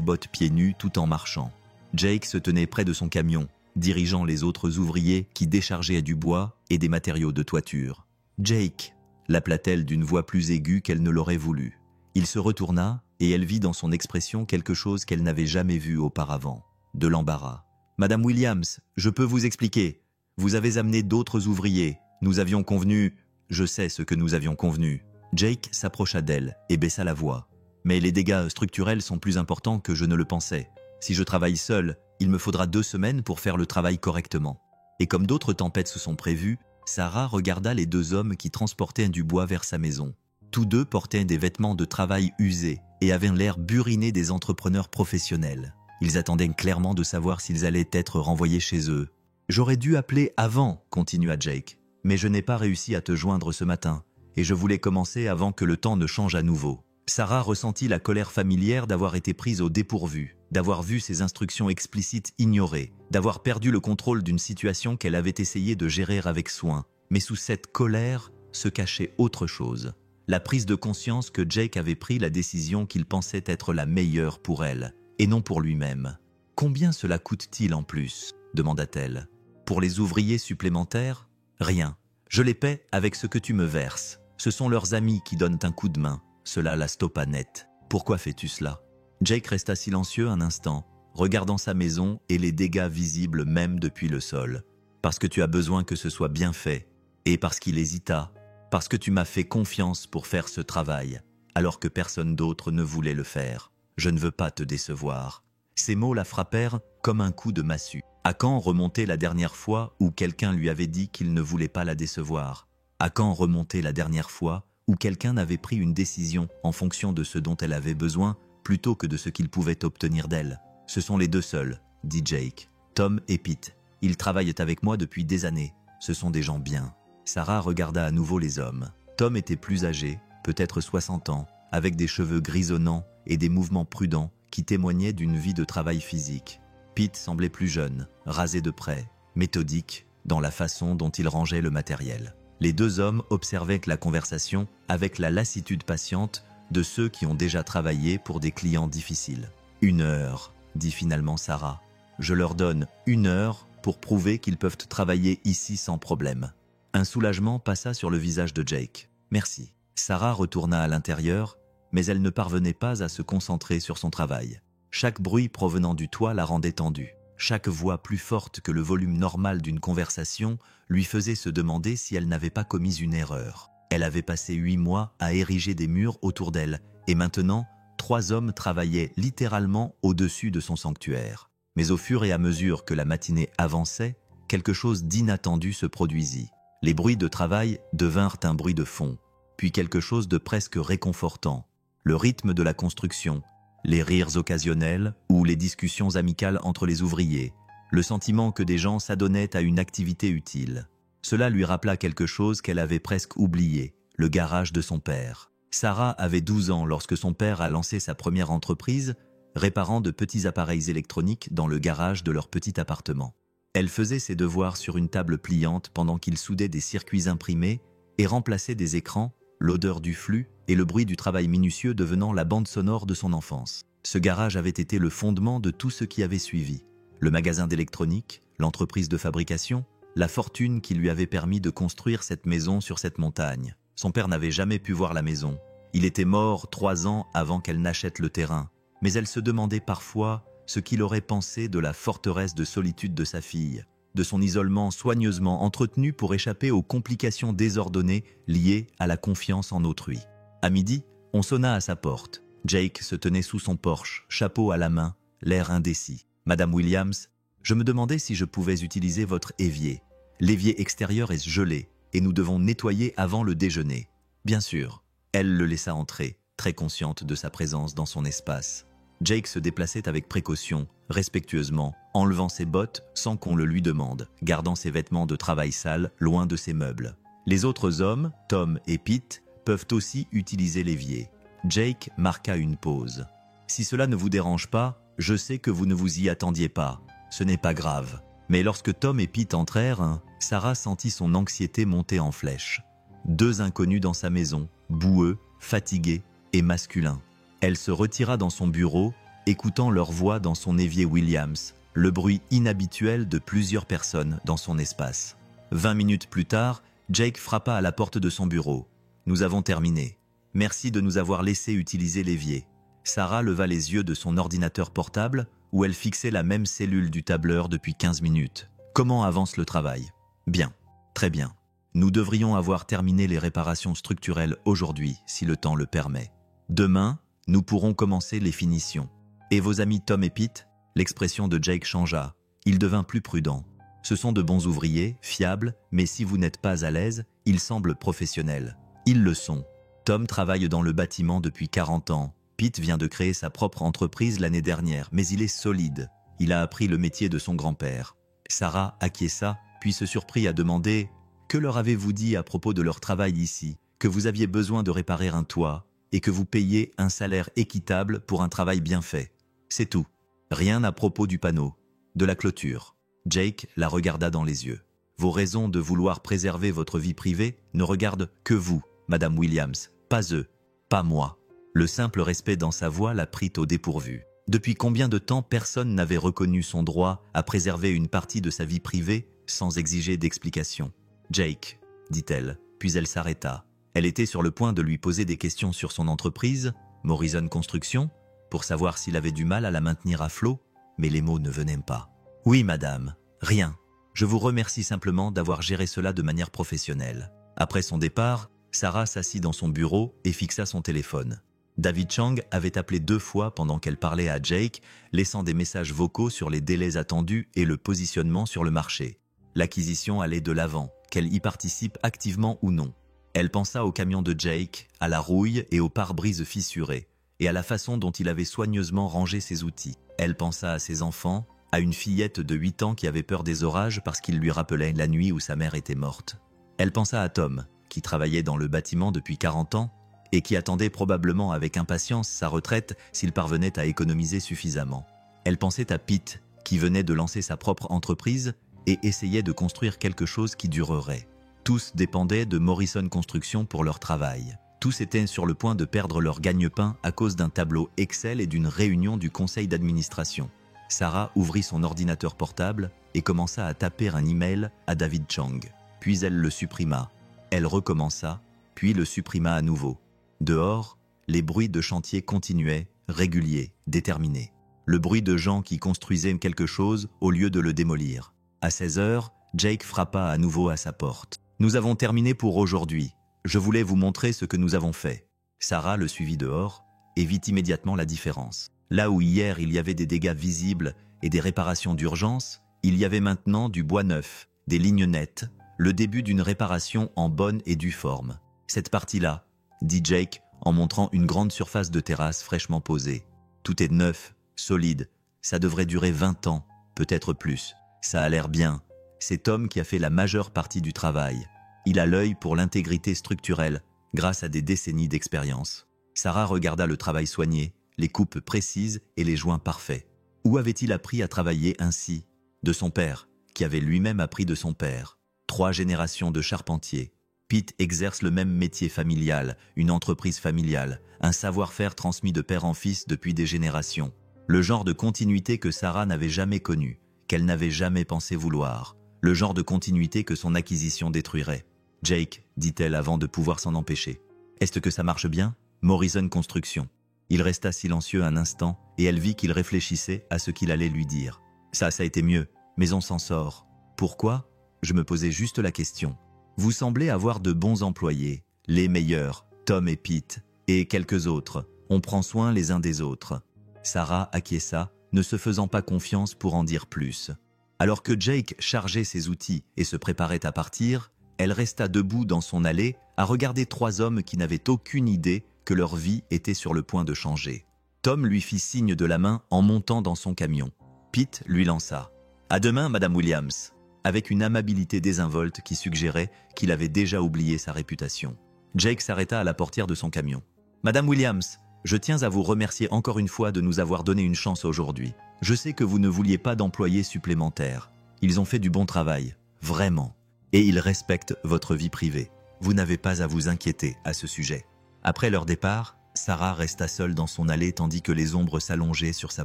bottes pieds nus tout en marchant. Jake se tenait près de son camion, dirigeant les autres ouvriers qui déchargeaient du bois et des matériaux de toiture. « Jake !» l'appela-t-elle d'une voix plus aiguë qu'elle ne l'aurait voulu. Il se retourna et elle vit dans son expression quelque chose qu'elle n'avait jamais vu auparavant. De l'embarras. « Madame Williams, je peux vous expliquer. Vous avez amené d'autres ouvriers. Nous avions convenu... » « Je sais ce que nous avions convenu. » Jake s'approcha d'elle et baissa la voix. « Mais les dégâts structurels sont plus importants que je ne le pensais. Si je travaille seul, il me faudra 2 semaines pour faire le travail correctement. » Et comme d'autres tempêtes se sont prévues, Sarah regarda les 2 hommes qui transportaient du bois vers sa maison. Tous 2 portaient des vêtements de travail usés et avaient l'air burinés des entrepreneurs professionnels. Ils attendaient clairement de savoir s'ils allaient être renvoyés chez eux. « J'aurais dû appeler avant, » continua Jake. « Mais je n'ai pas réussi à te joindre ce matin, et je voulais commencer avant que le temps ne change à nouveau. » Sarah ressentit la colère familière d'avoir été prise au dépourvu, d'avoir vu ses instructions explicites ignorées, d'avoir perdu le contrôle d'une situation qu'elle avait essayé de gérer avec soin. Mais sous cette colère se cachait autre chose. La prise de conscience que Jake avait pris la décision qu'il pensait être la meilleure pour elle, et non pour lui-même. « Combien cela coûte-t-il en plus ?» demanda-t-elle. « Pour les ouvriers supplémentaires ? Rien. Je les paie avec ce que tu me verses. Ce sont leurs amis qui donnent un coup de main. Cela la stoppa net. Pourquoi fais-tu cela ?» Jake resta silencieux un instant, regardant sa maison et les dégâts visibles même depuis le sol. « Parce que tu as besoin que ce soit bien fait, et parce qu'il hésita, parce que tu m'as fait confiance pour faire ce travail, alors que personne d'autre ne voulait le faire. Je ne veux pas te décevoir. » Ces mots la frappèrent comme un coup de massue. À quand remonter la dernière fois où quelqu'un lui avait dit qu'il ne voulait pas la décevoir? À quand remonter la dernière fois où quelqu'un avait pris une décision en fonction de ce dont elle avait besoin plutôt que de ce qu'il pouvait obtenir d'elle? « Ce sont les 2 seuls, » dit Jake. « Tom et Pete. Ils travaillent avec moi depuis des années. Ce sont des gens bien. » Sarah regarda à nouveau les hommes. Tom était plus âgé, peut-être 60 ans, avec des cheveux grisonnants et des mouvements prudents qui témoignaient d'une vie de travail physique. Pete semblait plus jeune, rasé de près, méthodique dans la façon dont il rangeait le matériel. Les 2 hommes observaient la conversation avec la lassitude patiente de ceux qui ont déjà travaillé pour des clients difficiles. « 1 heure, » dit finalement Sarah. « Je leur donne 1 heure pour prouver qu'ils peuvent travailler ici sans problème. » Un soulagement passa sur le visage de Jake. « Merci. » Sarah retourna à l'intérieur, mais elle ne parvenait pas à se concentrer sur son travail. Chaque bruit provenant du toit la rendait tendue. Chaque voix plus forte que le volume normal d'une conversation lui faisait se demander si elle n'avait pas commis une erreur. Elle avait passé 8 mois à ériger des murs autour d'elle, et maintenant, 3 hommes travaillaient littéralement au-dessus de son sanctuaire. Mais au fur et à mesure que la matinée avançait, quelque chose d'inattendu se produisit. Les bruits de travail devinrent un bruit de fond, puis quelque chose de presque réconfortant. Le rythme de la construction, les rires occasionnels ou les discussions amicales entre les ouvriers, le sentiment que des gens s'adonnaient à une activité utile. Cela lui rappela quelque chose qu'elle avait presque oublié, le garage de son père. Sarah avait 12 ans lorsque son père a lancé sa première entreprise, réparant de petits appareils électroniques dans le garage de leur petit appartement. Elle faisait ses devoirs sur une table pliante pendant qu'il soudait des circuits imprimés et remplaçait des écrans, l'odeur du flux et le bruit du travail minutieux devenant la bande sonore de son enfance. Ce garage avait été le fondement de tout ce qui avait suivi. Le magasin d'électronique, l'entreprise de fabrication, la fortune qui lui avait permis de construire cette maison sur cette montagne. Son père n'avait jamais pu voir la maison. Il était mort 3 ans avant qu'elle n'achète le terrain. Mais elle se demandait parfois ce qu'il aurait pensé de la forteresse de solitude de sa fille, de son isolement soigneusement entretenu pour échapper aux complications désordonnées liées à la confiance en autrui. À midi, on sonna à sa porte. Jake se tenait sous son porche, chapeau à la main, l'air indécis. « Madame Williams, je me demandais si je pouvais utiliser votre évier. L'évier extérieur est gelé et nous devons nettoyer avant le déjeuner. » Bien sûr. Elle le laissa entrer. très consciente de sa présence dans son espace. Jake se déplaçait avec précaution, respectueusement, enlevant ses bottes sans qu'on le lui demande, gardant ses vêtements de travail sales loin de ses meubles. Les autres hommes, Tom et Pete, peuvent aussi utiliser l'évier. Jake marqua une pause. « Si cela ne vous dérange pas, je sais que vous ne vous y attendiez pas. Ce n'est pas grave. » Mais lorsque Tom et Pete entrèrent, Sarah sentit son anxiété monter en flèche. Deux inconnus dans sa maison, boueux, fatigués et masculins. Elle se retira dans son bureau, écoutant leur voix dans son évier Williams, le bruit inhabituel de plusieurs personnes dans son espace. 20 minutes plus tard, Jake frappa à la porte de son bureau. « Nous avons terminé. Merci de nous avoir laissé utiliser l'évier. » Sarah leva les yeux de son ordinateur portable, où elle fixait la même cellule du tableur depuis 15 minutes. « Comment avance le travail ?»« Bien, très bien. Nous devrions avoir terminé les réparations structurelles aujourd'hui, si le temps le permet. Demain, nous pourrons commencer les finitions. Et vos amis Tom et Pete ?» L'expression de Jake changea. Il devint plus prudent. « Ce sont de bons ouvriers, fiables, mais si vous n'êtes pas à l'aise, ils semblent professionnels. » Ils le sont. Tom travaille dans le bâtiment depuis 40 ans. Pete vient de créer sa propre entreprise l'année dernière, mais il est solide. Il a appris le métier de son grand-père. Sarah acquiesça, puis se surprit à demander « Que leur avez-vous dit à propos de leur travail ici? Que vous aviez besoin de réparer un toit et que vous payiez un salaire équitable pour un travail bien fait. C'est tout. Rien à propos du panneau, de la clôture. » Jake la regarda dans les yeux. « Vos raisons de vouloir préserver votre vie privée ne regardent que vous, Madame Williams, pas eux, pas moi. » Le simple respect dans sa voix la prit au dépourvu. Depuis combien de temps personne n'avait reconnu son droit à préserver une partie de sa vie privée sans exiger d'explication? « Jake, » dit-elle, puis elle s'arrêta. Elle était sur le point de lui poser des questions sur son entreprise, Morrison Construction, pour savoir s'il avait du mal à la maintenir à flot, mais les mots ne venaient pas. « Oui, madame, rien. Je vous remercie simplement d'avoir géré cela de manière professionnelle. » Après son départ, Sarah s'assit dans son bureau et fixa son téléphone. David Chang avait appelé 2 fois pendant qu'elle parlait à Jake, laissant des messages vocaux sur les délais attendus et le positionnement sur le marché. L'acquisition allait de l'avant, qu'elle y participe activement ou non. Elle pensa au camion de Jake, à la rouille et aux pare-brises fissurés, et à la façon dont il avait soigneusement rangé ses outils. Elle pensa à ses enfants, à une fillette de 8 ans qui avait peur des orages parce qu'il lui rappelait la nuit où sa mère était morte. Elle pensa à Tom, qui travaillait dans le bâtiment depuis 40 ans, et qui attendait probablement avec impatience sa retraite s'il parvenait à économiser suffisamment. Elle pensait à Pete, qui venait de lancer sa propre entreprise et essayait de construire quelque chose qui durerait. Tous dépendaient de Morrison Construction pour leur travail. Tous étaient sur le point de perdre leur gagne-pain à cause d'un tableau Excel et d'une réunion du conseil d'administration. Sarah ouvrit son ordinateur portable et commença à taper un email à David Chang. Puis elle le supprima. Elle recommença, puis le supprima à nouveau. Dehors, les bruits de chantier continuaient, réguliers, déterminés. Le bruit de gens qui construisaient quelque chose au lieu de le démolir. À 16 heures, Jake frappa à nouveau à sa porte. « Nous avons terminé pour aujourd'hui. Je voulais vous montrer ce que nous avons fait. » Sarah le suivit dehors et vit immédiatement la différence. Là où hier il y avait des dégâts visibles et des réparations d'urgence, il y avait maintenant du bois neuf, des lignes nettes, le début d'une réparation en bonne et due forme. Cette partie-là, dit Jake en montrant une grande surface de terrasse fraîchement posée. Tout est neuf, solide, ça devrait durer 20 ans, peut-être plus. Ça a l'air bien. C'est Tom qui a fait la majeure partie du travail. Il a l'œil pour l'intégrité structurelle, grâce à des décennies d'expérience. Sarah regarda le travail soigné, les coupes précises et les joints parfaits. Où avait-il appris à travailler ainsi? De son père, qui avait lui-même appris de son père. 3 générations de charpentiers. Pete exerce le même métier familial, une entreprise familiale, un savoir-faire transmis de père en fils depuis des générations. Le genre de continuité que Sarah n'avait jamais connu, qu'elle n'avait jamais pensé vouloir. Le genre de continuité que son acquisition détruirait. « Jake, dit-elle avant de pouvoir s'en empêcher. Est-ce que ça marche bien? Morrison Construction. » Il resta silencieux un instant et elle vit qu'il réfléchissait à ce qu'il allait lui dire. « Ça a été mieux, mais on s'en sort. Pourquoi? Je me posais juste la question. Vous semblez avoir de bons employés, les meilleurs, Tom et Pete, et quelques autres. On prend soin les uns des autres. » Sarah acquiesça, ne se faisant pas confiance pour en dire plus. Alors que Jake chargeait ses outils et se préparait à partir, elle resta debout dans son allée à regarder 3 hommes qui n'avaient aucune idée que leur vie était sur le point de changer. Tom lui fit signe de la main en montant dans son camion. Pete lui lança « À demain, Madame Williams », avec une amabilité désinvolte qui suggérait qu'il avait déjà oublié sa réputation. Jake s'arrêta à la portière de son camion. « Madame Williams, je tiens à vous remercier encore une fois de nous avoir donné une chance aujourd'hui. Je sais que vous ne vouliez pas d'employés supplémentaires. Ils ont fait du bon travail, vraiment. Et ils respectent votre vie privée. Vous n'avez pas à vous inquiéter à ce sujet. » Après leur départ, Sarah resta seule dans son allée tandis que les ombres s'allongeaient sur sa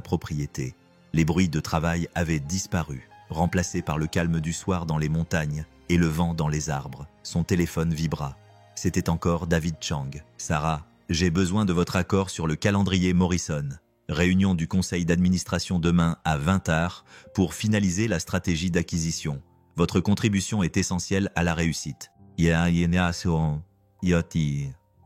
propriété. Les bruits de travail avaient disparu, remplacés par le calme du soir dans les montagnes et le vent dans les arbres. Son téléphone vibra. C'était encore David Chang. « Sarah, j'ai besoin de votre accord sur le calendrier Morrison. Réunion du conseil d'administration demain à 20h pour finaliser la stratégie d'acquisition. Votre contribution est essentielle à la réussite. »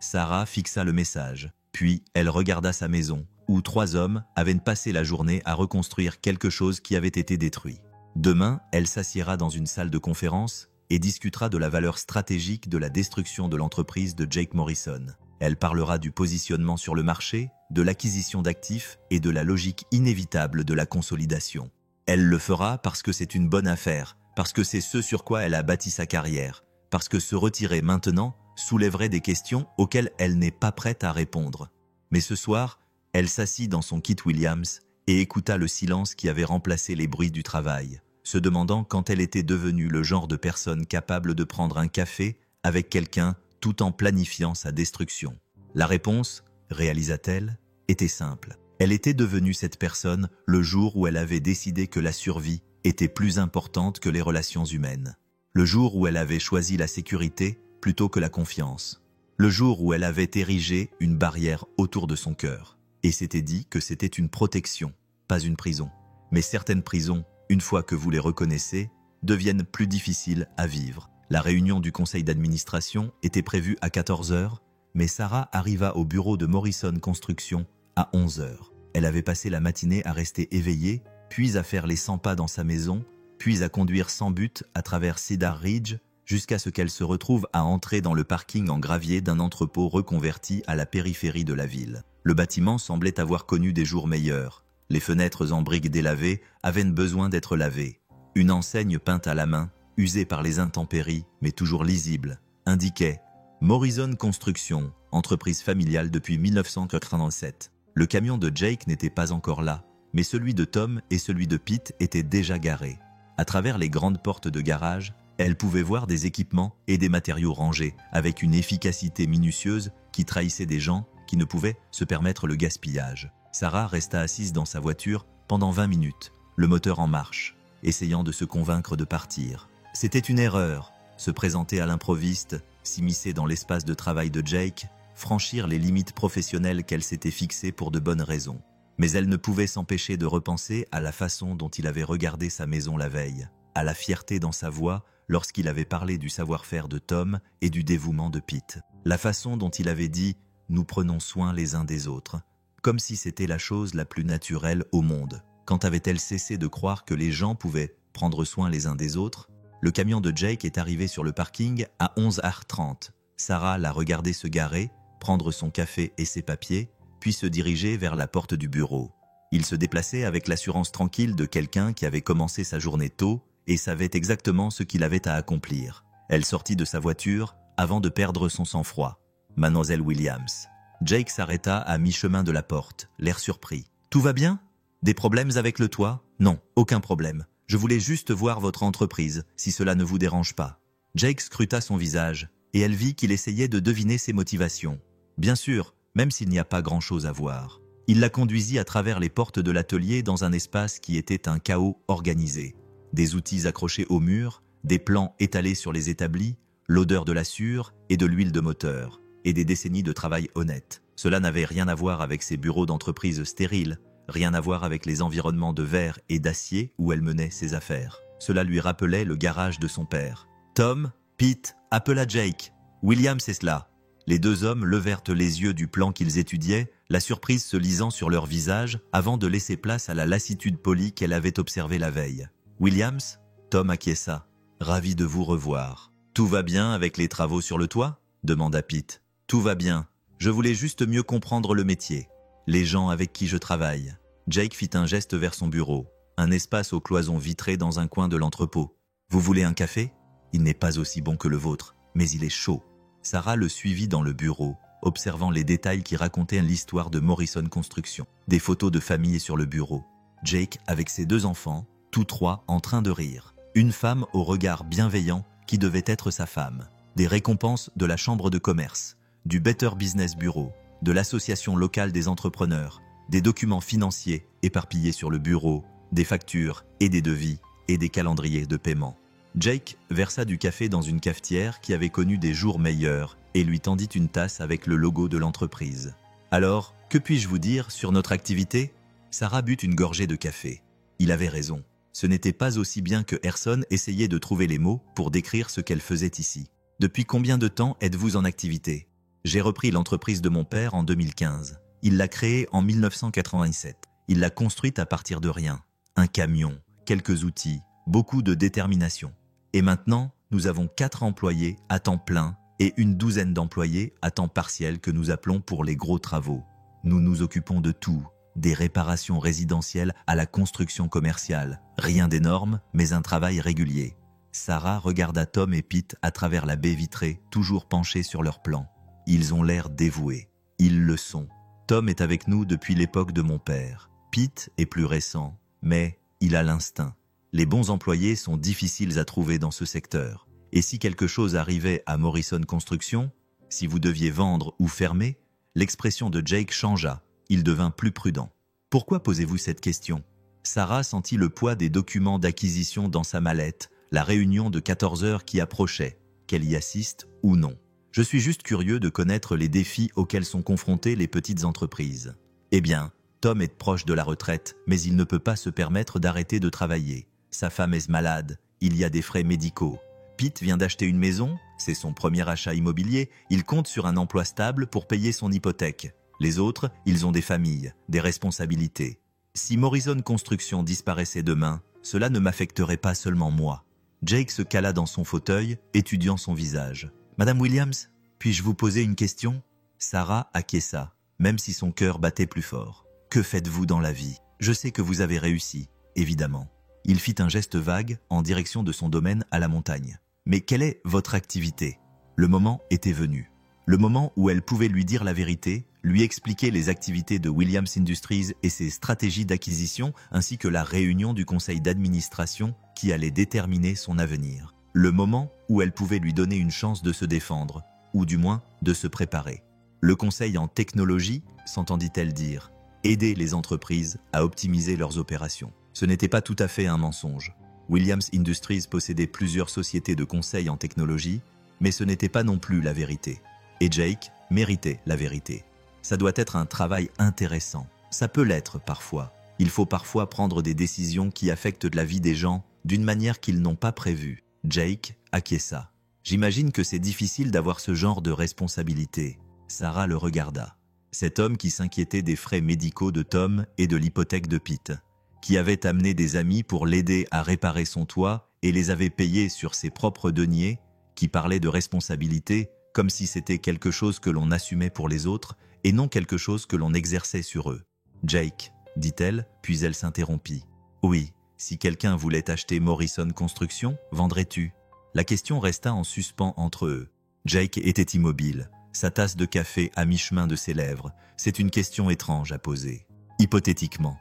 Sarah fixa le message, puis elle regarda sa maison, où 3 hommes avaient passé la journée à reconstruire quelque chose qui avait été détruit. Demain, elle s'assiera dans une salle de conférence et discutera de la valeur stratégique de la destruction de l'entreprise de Jake Morrison. Elle parlera du positionnement sur le marché, de l'acquisition d'actifs et de la logique inévitable de la consolidation. Elle le fera parce que c'est une bonne affaire, parce que c'est ce sur quoi elle a bâti sa carrière, parce que se retirer maintenant soulèverait des questions auxquelles elle n'est pas prête à répondre. Mais ce soir, elle s'assit dans son kit Williams et écouta le silence qui avait remplacé les bruits du travail, se demandant quand elle était devenue le genre de personne capable de prendre un café avec quelqu'un tout en planifiant sa destruction. La réponse, réalisa-t-elle, était simple. Elle était devenue cette personne le jour où elle avait décidé que la survie était plus importante que les relations humaines. Le jour où elle avait choisi la sécurité plutôt que la confiance. Le jour où elle avait érigé une barrière autour de son cœur et s'était dit que c'était une protection, pas une prison. Mais certaines prisons, une fois que vous les reconnaissez, deviennent plus difficiles à vivre. La réunion du conseil d'administration était prévue à 14h, mais Sarah arriva au bureau de Morrison Construction à 11h. Elle avait passé la matinée à rester éveillée, puis à faire les 100 pas dans sa maison, puis à conduire sans but à travers Cedar Ridge, jusqu'à ce qu'elle se retrouve à entrer dans le parking en gravier d'un entrepôt reconverti à la périphérie de la ville. Le bâtiment semblait avoir connu des jours meilleurs. Les fenêtres en briques délavées avaient besoin d'être lavées. Une enseigne peinte à la main, usée par les intempéries, mais toujours lisible, indiquait « Morrison Construction, entreprise familiale depuis 1987 ». Le camion de Jake n'était pas encore là, mais celui de Tom et celui de Pete étaient déjà garés. À travers les grandes portes de garage, elle pouvait voir des équipements et des matériaux rangés, avec une efficacité minutieuse qui trahissait des gens qui ne pouvaient se permettre le gaspillage. Sarah resta assise dans sa voiture pendant 20 minutes, le moteur en marche, essayant de se convaincre de partir. C'était une erreur, se présenter à l'improviste, s'immiscer dans l'espace de travail de Jake, franchir les limites professionnelles qu'elle s'était fixées pour de bonnes raisons. Mais elle ne pouvait s'empêcher de repenser à la façon dont il avait regardé sa maison la veille, à la fierté dans sa voix lorsqu'il avait parlé du savoir-faire de Tom et du dévouement de Pete. La façon dont il avait dit « nous prenons soin les uns des autres », comme si c'était la chose la plus naturelle au monde. Quand avait-elle cessé de croire que les gens pouvaient prendre soin les uns des autres? Le camion de Jake est arrivé sur le parking à 11h30. Sarah l'a regardé se garer, prendre son café et ses papiers, puis se diriger vers la porte du bureau. Il se déplaçait avec l'assurance tranquille de quelqu'un qui avait commencé sa journée tôt et savait exactement ce qu'il avait à accomplir. Elle sortit de sa voiture avant de perdre son sang-froid. Mademoiselle Williams. Jake s'arrêta à mi-chemin de la porte, l'air surpris. « Tout va bien? Des problèmes avec le toit? » « Non, aucun problème. Je voulais juste voir votre entreprise, si cela ne vous dérange pas. » Jake scruta son visage, et elle vit qu'il essayait de deviner ses motivations. Bien sûr, même s'il n'y a pas grand-chose à voir. Il la conduisit à travers les portes de l'atelier dans un espace qui était un chaos organisé. Des outils accrochés au mur, des plans étalés sur les établis, l'odeur de la sueur et de l'huile de moteur, et des décennies de travail honnête. Cela n'avait rien à voir avec ses bureaux d'entreprise stériles, rien à voir avec les environnements de verre et d'acier où elle menait ses affaires. Cela lui rappelait le garage de son père. Tom, Pete, appela Jake. Williams est là. Les 2 hommes levèrent les yeux du plan qu'ils étudiaient, la surprise se lisant sur leur visage avant de laisser place à la lassitude polie qu'elle avait observée la veille. Williams, Tom acquiesça. Ravi de vous revoir. Tout va bien avec les travaux sur le toit? Demanda Pete. Tout va bien, Je voulais juste mieux comprendre le métier, les gens avec qui je travaille. Jake fit un geste vers son bureau, un espace aux cloisons vitrées dans un coin de l'entrepôt. Vous voulez un café? Il n'est pas aussi bon que le vôtre, mais il est chaud. Sarah le suivit dans le bureau, observant les détails qui racontaient l'histoire de Morrison Construction. Des photos de famille sur le bureau. Jake avec ses 2 enfants, tous 3 en train de rire. Une femme au regard bienveillant qui devait être sa femme. Des récompenses de la chambre de commerce, du Better Business Bureau, de l'association locale des entrepreneurs, des documents financiers éparpillés sur le bureau, des factures et des devis et des calendriers de paiement. Jake versa du café dans une cafetière qui avait connu des jours meilleurs et lui tendit une tasse avec le logo de l'entreprise. Alors, que puis-je vous dire sur notre activité? Sarah but une gorgée de café. Il avait raison. Ce n'était pas aussi bien que Erson essayait de trouver les mots pour décrire ce qu'elle faisait ici. Depuis combien de temps êtes-vous en activité? J'ai repris l'entreprise de mon père en 2015. Il l'a créée en 1987. Il l'a construite à partir de rien. Un camion, quelques outils, beaucoup de détermination. Et maintenant, nous avons 4 employés à temps plein et une douzaine d'employés à temps partiel que nous appelons pour les gros travaux. Nous nous occupons de tout, des réparations résidentielles à la construction commerciale. Rien d'énorme, mais un travail régulier. Sarah regarda Tom et Pete à travers la baie vitrée, toujours penchés sur leur plan. Ils ont l'air dévoués. Ils le sont. Tom est avec nous depuis l'époque de mon père. Pete est plus récent, mais il a l'instinct. Les bons employés sont difficiles à trouver dans ce secteur. Et si quelque chose arrivait à Morrison Construction, si vous deviez vendre ou fermer, l'expression de Jake changea. Il devint plus prudent. Pourquoi posez-vous cette question? Sarah sentit le poids des documents d'acquisition dans sa mallette, la réunion de 14 heures qui approchait, qu'elle y assiste ou non. Je suis juste curieux de connaître les défis auxquels sont confrontées les petites entreprises. Eh bien, Tom est proche de la retraite, mais il ne peut pas se permettre d'arrêter de travailler. Sa femme est malade, il y a des frais médicaux. Pete vient d'acheter une maison, c'est son premier achat immobilier, il compte sur un emploi stable pour payer son hypothèque. Les autres, ils ont des familles, des responsabilités. Si Morrison Construction disparaissait demain, cela ne m'affecterait pas seulement moi. Jake se cala dans son fauteuil, étudiant son visage. « Madame Williams, puis-je vous poser une question ?» Sarah acquiesça, même si son cœur battait plus fort. « Que faites-vous dans la vie? Je sais que vous avez réussi, évidemment. » Il fit un geste vague en direction de son domaine à la montagne. « Mais quelle est votre activité ?» Le moment était venu. Le moment où elle pouvait lui dire la vérité, lui expliquer les activités de Williams Industries et ses stratégies d'acquisition, ainsi que la réunion du conseil d'administration qui allait déterminer son avenir. Le moment où elle pouvait lui donner une chance de se défendre, ou du moins de se préparer. Le conseil en technologie, s'entendit-elle dire, aider les entreprises à optimiser leurs opérations. Ce n'était pas tout à fait un mensonge. Williams Industries possédait plusieurs sociétés de conseil en technologie, mais ce n'était pas non plus la vérité. Et Jake méritait la vérité. Ça doit être un travail intéressant. Ça peut l'être parfois. Il faut parfois prendre des décisions qui affectent la vie des gens d'une manière qu'ils n'ont pas prévue. Jake acquiesça. J'imagine que c'est difficile d'avoir ce genre de responsabilité. Sarah le regarda. Cet homme qui s'inquiétait des frais médicaux de Tom et de l'hypothèque de Pete, qui avait amené des amis pour l'aider à réparer son toit et les avait payés sur ses propres deniers, qui parlait de responsabilité comme si c'était quelque chose que l'on assumait pour les autres et non quelque chose que l'on exerçait sur eux. « Jake, dit-elle, puis elle s'interrompit. « Oui, si quelqu'un voulait acheter Morrison Construction, vendrais-tu » La question resta en suspens entre eux. Jake était immobile, sa tasse de café à mi-chemin de ses lèvres. C'est une question étrange à poser. Hypothétiquement.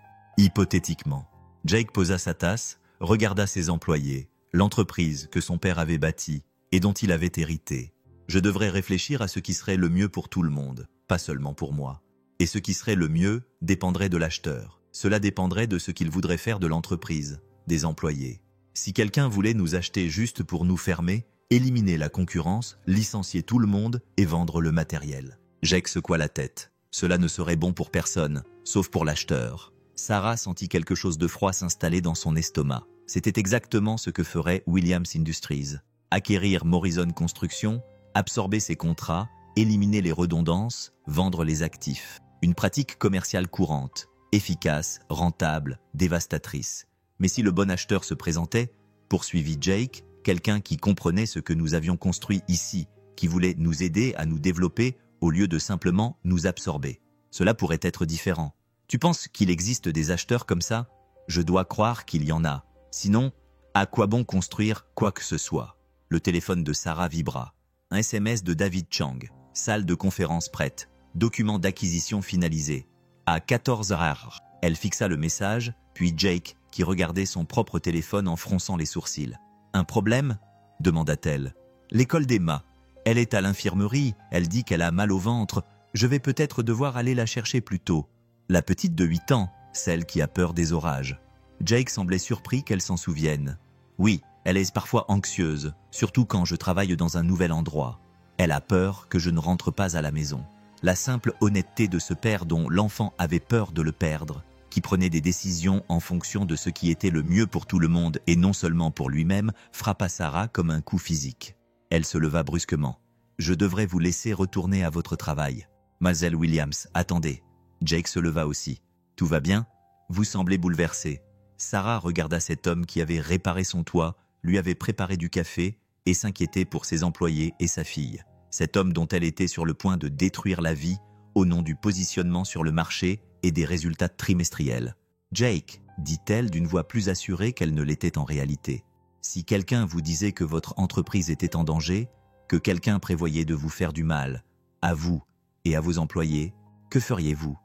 Jake posa sa tasse, regarda ses employés, l'entreprise que son père avait bâtie et dont il avait hérité. Je devrais réfléchir à ce qui serait le mieux pour tout le monde, pas seulement pour moi. Et ce qui serait le mieux dépendrait de l'acheteur. Cela dépendrait de ce qu'il voudrait faire de l'entreprise, des employés. Si quelqu'un voulait nous acheter juste pour nous fermer, éliminer la concurrence, licencier tout le monde et vendre le matériel. Jake secoua la tête. Cela ne serait bon pour personne, sauf pour l'acheteur. Sarah sentit quelque chose de froid s'installer dans son estomac. C'était exactement ce que ferait Williams Industries. Acquérir Morrison Construction, absorber ses contrats, éliminer les redondances, vendre les actifs. Une pratique commerciale courante, efficace, rentable, dévastatrice. Mais si le bon acheteur se présentait, poursuivit Jake, quelqu'un qui comprenait ce que nous avions construit ici, qui voulait nous aider à nous développer au lieu de simplement nous absorber. Cela pourrait être différent. Tu penses qu'il existe des acheteurs comme ça? Je dois croire qu'il y en a. Sinon, à quoi bon construire quoi que ce soit? Le téléphone de Sarah vibra. Un SMS de David Chang. Salle de conférence prête. Document d'acquisition finalisé. À 14h, elle fixa le message, puis Jake, qui regardait son propre téléphone en fronçant les sourcils. « Un problème ?» demanda-t-elle. « L'école d'Emma. Elle est à l'infirmerie, elle dit qu'elle a mal au ventre. Je vais peut-être devoir aller la chercher plus tôt. La petite de 8 ans, celle qui a peur des orages. » Jake semblait surpris qu'elle s'en souvienne. « Oui, elle est parfois anxieuse, surtout quand je travaille dans un nouvel endroit. Elle a peur que je ne rentre pas à la maison. » La simple honnêteté de ce père dont l'enfant avait peur de le perdre, qui prenait des décisions en fonction de ce qui était le mieux pour tout le monde et non seulement pour lui-même, frappa Sarah comme un coup physique. Elle se leva brusquement. « Je devrais vous laisser retourner à votre travail. »« Mademoiselle Williams, attendez. » Jake se leva aussi. « Tout va bien? Vous semblez bouleversé. » Sarah regarda cet homme qui avait réparé son toit, lui avait préparé du café et s'inquiétait pour ses employés et sa fille. Cet homme dont elle était sur le point de détruire la vie au nom du positionnement sur le marché et des résultats trimestriels. « Jake, dit-elle d'une voix plus assurée qu'elle ne l'était en réalité, si quelqu'un vous disait que votre entreprise était en danger, que quelqu'un prévoyait de vous faire du mal, à vous et à vos employés, que feriez-vous ?»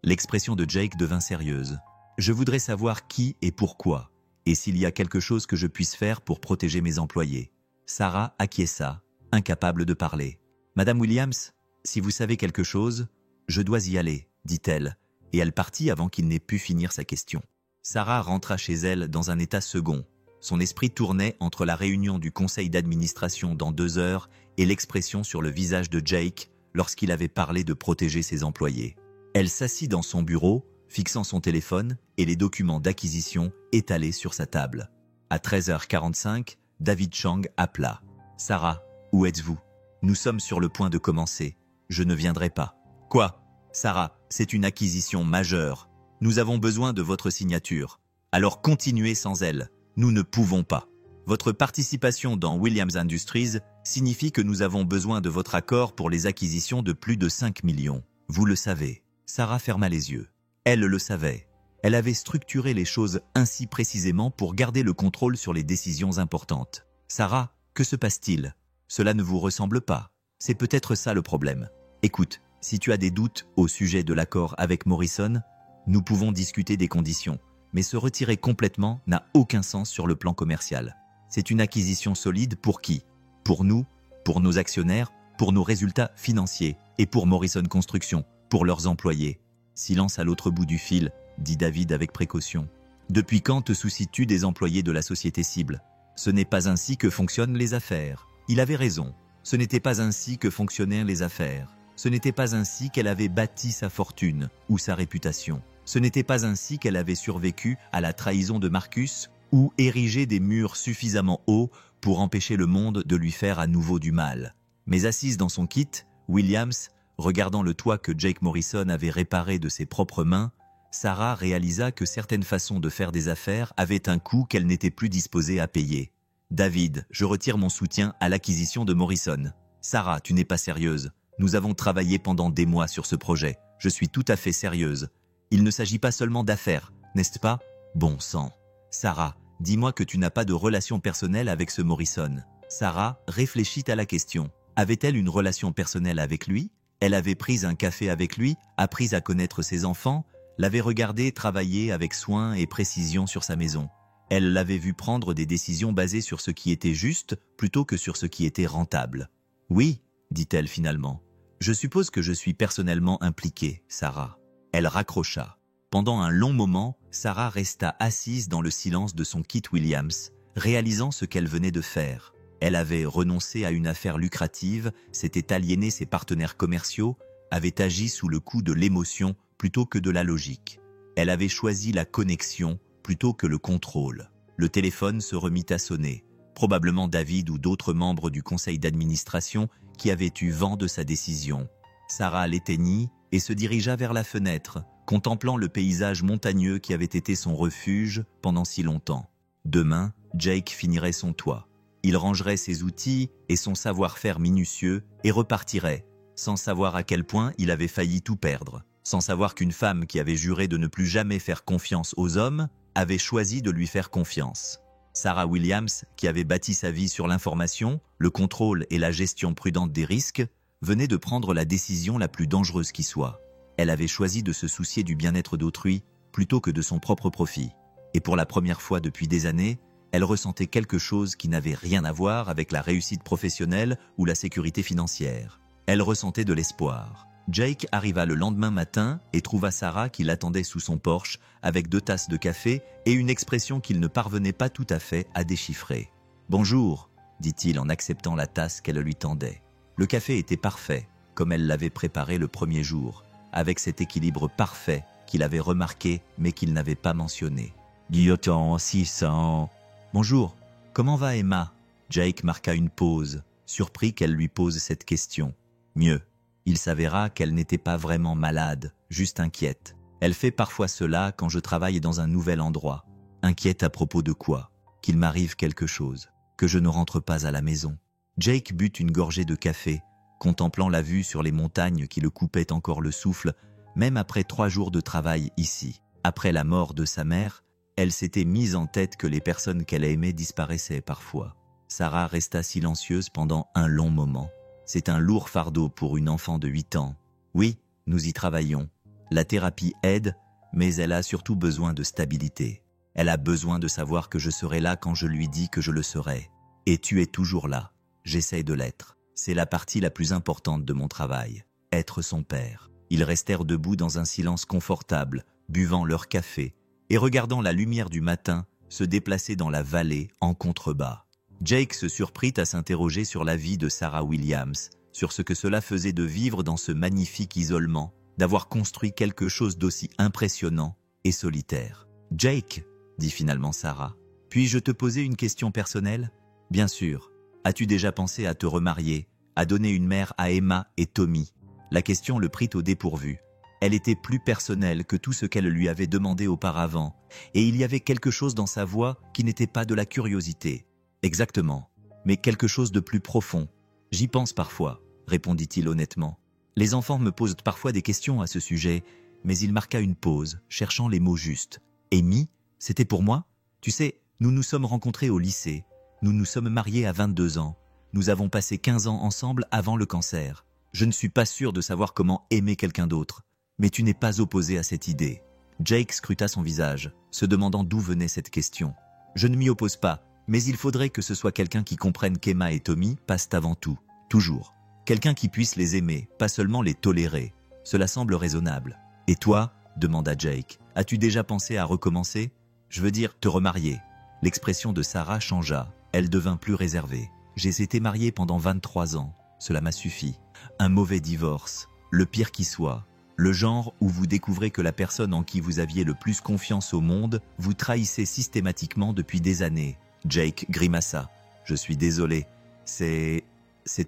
L'expression de Jake devint sérieuse. « Je voudrais savoir qui et pourquoi, et s'il y a quelque chose que je puisse faire pour protéger mes employés. » Sarah acquiesça, incapable de parler. « Madame Williams, si vous savez quelque chose, je dois y aller, dit-elle, et elle partit avant qu'il n'ait pu finir sa question. Sarah rentra chez elle dans un état second. Son esprit tournait entre la réunion du conseil d'administration dans 2 heures et l'expression sur le visage de Jake lorsqu'il avait parlé de protéger ses employés. Elle s'assit dans son bureau, fixant son téléphone et les documents d'acquisition étalés sur sa table. À 13h45, David Chang appela. « Sarah, où êtes-vous? Nous sommes sur le point de commencer. Je ne viendrai pas. »« Quoi? Sarah, c'est une acquisition majeure. Nous avons besoin de votre signature. Alors continuez sans elle. Nous ne pouvons pas. Votre participation dans Williams Industries signifie que nous avons besoin de votre accord pour les acquisitions de plus de 5 millions. Vous le savez. » Sarah ferma les yeux. Elle le savait. Elle avait structuré les choses ainsi précisément pour garder le contrôle sur les décisions importantes. « Sarah, que se passe-t-il? Cela ne vous ressemble pas. C'est peut-être ça le problème. Écoute, si tu as des doutes au sujet de l'accord avec Morrison, nous pouvons discuter des conditions, mais se retirer complètement n'a aucun sens sur le plan commercial. C'est une acquisition solide pour qui? Pour nous, pour nos actionnaires, pour nos résultats financiers et pour Morrison Construction, pour leurs employés. » Silence à l'autre bout du fil, dit David avec précaution. « Depuis quand te soucies-tu des employés de la société cible? Ce n'est pas ainsi que fonctionnent les affaires. » Il avait raison. Ce n'était pas ainsi que fonctionnaient les affaires. Ce n'était pas ainsi qu'elle avait bâti sa fortune ou sa réputation. Ce n'était pas ainsi qu'elle avait survécu à la trahison de Marcus ou érigé des murs suffisamment hauts pour empêcher le monde de lui faire à nouveau du mal. Mais assise dans son kit, Williams, regardant le toit que Jake Morrison avait réparé de ses propres mains, Sarah réalisa que certaines façons de faire des affaires avaient un coût qu'elle n'était plus disposée à payer. « David, je retire mon soutien à l'acquisition de Morrison. Sarah, tu n'es pas sérieuse. Nous avons travaillé pendant des mois sur ce projet. Je suis tout à fait sérieuse. Il ne s'agit pas seulement d'affaires, n'est-ce pas? Bon sang. Sarah, dis-moi que tu n'as pas de relation personnelle avec ce Morrison. » Sarah réfléchit à la question. Avait-elle une relation personnelle avec lui? Elle avait pris un café avec lui, appris à connaître ses enfants, l'avait regardé travailler avec soin et précision sur sa maison. Elle l'avait vu prendre des décisions basées sur ce qui était juste plutôt que sur ce qui était rentable. « Oui, dit-elle finalement. Je suppose que je suis personnellement impliquée, Sarah. » Elle raccrocha. Pendant un long moment, Sarah resta assise dans le silence de son kit Williams, réalisant ce qu'elle venait de faire. Elle avait renoncé à une affaire lucrative, s'était aliéné ses partenaires commerciaux, avait agi sous le coup de l'émotion plutôt que de la logique. Elle avait choisi la connexion plutôt que le contrôle. Le téléphone se remit à sonner. Probablement David ou d'autres membres du conseil d'administration qui avaient eu vent de sa décision. Sarah l'éteignit et se dirigea vers la fenêtre, contemplant le paysage montagneux qui avait été son refuge pendant si longtemps. Demain, Jake finirait son toit. Il rangerait ses outils et son savoir-faire minutieux et repartirait, sans savoir à quel point il avait failli tout perdre, sans savoir qu'une femme qui avait juré de ne plus jamais faire confiance aux hommes avait choisi de lui faire confiance. Sarah Williams, qui avait bâti sa vie sur l'information, le contrôle et la gestion prudente des risques, venait de prendre la décision la plus dangereuse qui soit. Elle avait choisi de se soucier du bien-être d'autrui plutôt que de son propre profit. Et pour la première fois depuis des années, elle ressentait quelque chose qui n'avait rien à voir avec la réussite professionnelle ou la sécurité financière. Elle ressentait de l'espoir. Jake arriva le lendemain matin et trouva Sarah qui l'attendait sous son porche avec 2 tasses de café et une expression qu'il ne parvenait pas tout à fait à déchiffrer. « Bonjour », dit-il en acceptant la tasse qu'elle lui tendait. Le café était parfait, comme elle l'avait préparé le premier jour, avec cet équilibre parfait qu'il avait remarqué mais qu'il n'avait pas mentionné. « Guillotin 600 »« Bonjour, comment va Emma ?» Jake marqua une pause, surpris qu'elle lui pose cette question. Mieux, il s'avéra qu'elle n'était pas vraiment malade, juste inquiète. Elle fait parfois cela quand je travaille dans un nouvel endroit. Inquiète à propos de quoi? Qu'il m'arrive quelque chose, que je ne rentre pas à la maison. Jake but une gorgée de café, contemplant la vue sur les montagnes qui le coupaient encore le souffle, même après 3 jours de travail ici. Après la mort de sa mère, elle s'était mise en tête que les personnes qu'elle aimait disparaissaient parfois. Sarah resta silencieuse pendant un long moment. C'est un lourd fardeau pour une enfant de 8 ans. Oui, nous y travaillons. La thérapie aide, mais elle a surtout besoin de stabilité. Elle a besoin de savoir que je serai là quand je lui dis que je le serai. Et tu es toujours là. J'essaie de l'être. C'est la partie la plus importante de mon travail. Être son père. Ils restèrent debout dans un silence confortable, buvant leur café et regardant la lumière du matin se déplacer dans la vallée en contrebas. Jake se surprit à s'interroger sur la vie de Sarah Williams, sur ce que cela faisait de vivre dans ce magnifique isolement, d'avoir construit quelque chose d'aussi impressionnant et solitaire. « Jake », dit finalement Sarah, « puis-je te poser une question personnelle ? Bien sûr. As-tu déjà pensé à te remarier, à donner une mère à Emma et Tommy ?» La question le prit au dépourvu. Elle était plus personnelle que tout ce qu'elle lui avait demandé auparavant, et il y avait quelque chose dans sa voix qui n'était pas de la curiosité. Exactement, mais quelque chose de plus profond. J'y pense parfois, répondit-il honnêtement. Les enfants me posent parfois des questions à ce sujet, mais il marqua une pause, cherchant les mots justes. Amy, c'était pour moi? Tu sais, nous nous sommes rencontrés au lycée. Nous nous sommes mariés à 22 ans. Nous avons passé 15 ans ensemble avant le cancer. Je ne suis pas sûr de savoir comment aimer quelqu'un d'autre. Mais tu n'es pas opposé à cette idée. Jake scruta son visage, se demandant d'où venait cette question. Je ne m'y oppose pas, mais il faudrait que ce soit quelqu'un qui comprenne qu'Emma et Tommy passent avant tout, toujours. Quelqu'un qui puisse les aimer, pas seulement les tolérer. Cela semble raisonnable. Et toi, demanda Jake, as-tu déjà pensé à recommencer? Je veux dire, te remarier. L'expression de Sarah changea. Elle devint plus réservée. J'ai été mariée pendant 23 ans. Cela m'a suffi. Un mauvais divorce, le pire qui soit. Le genre où vous découvrez que la personne en qui vous aviez le plus confiance au monde vous trahissait systématiquement depuis des années. Jake grimaça. Je suis désolé. C'est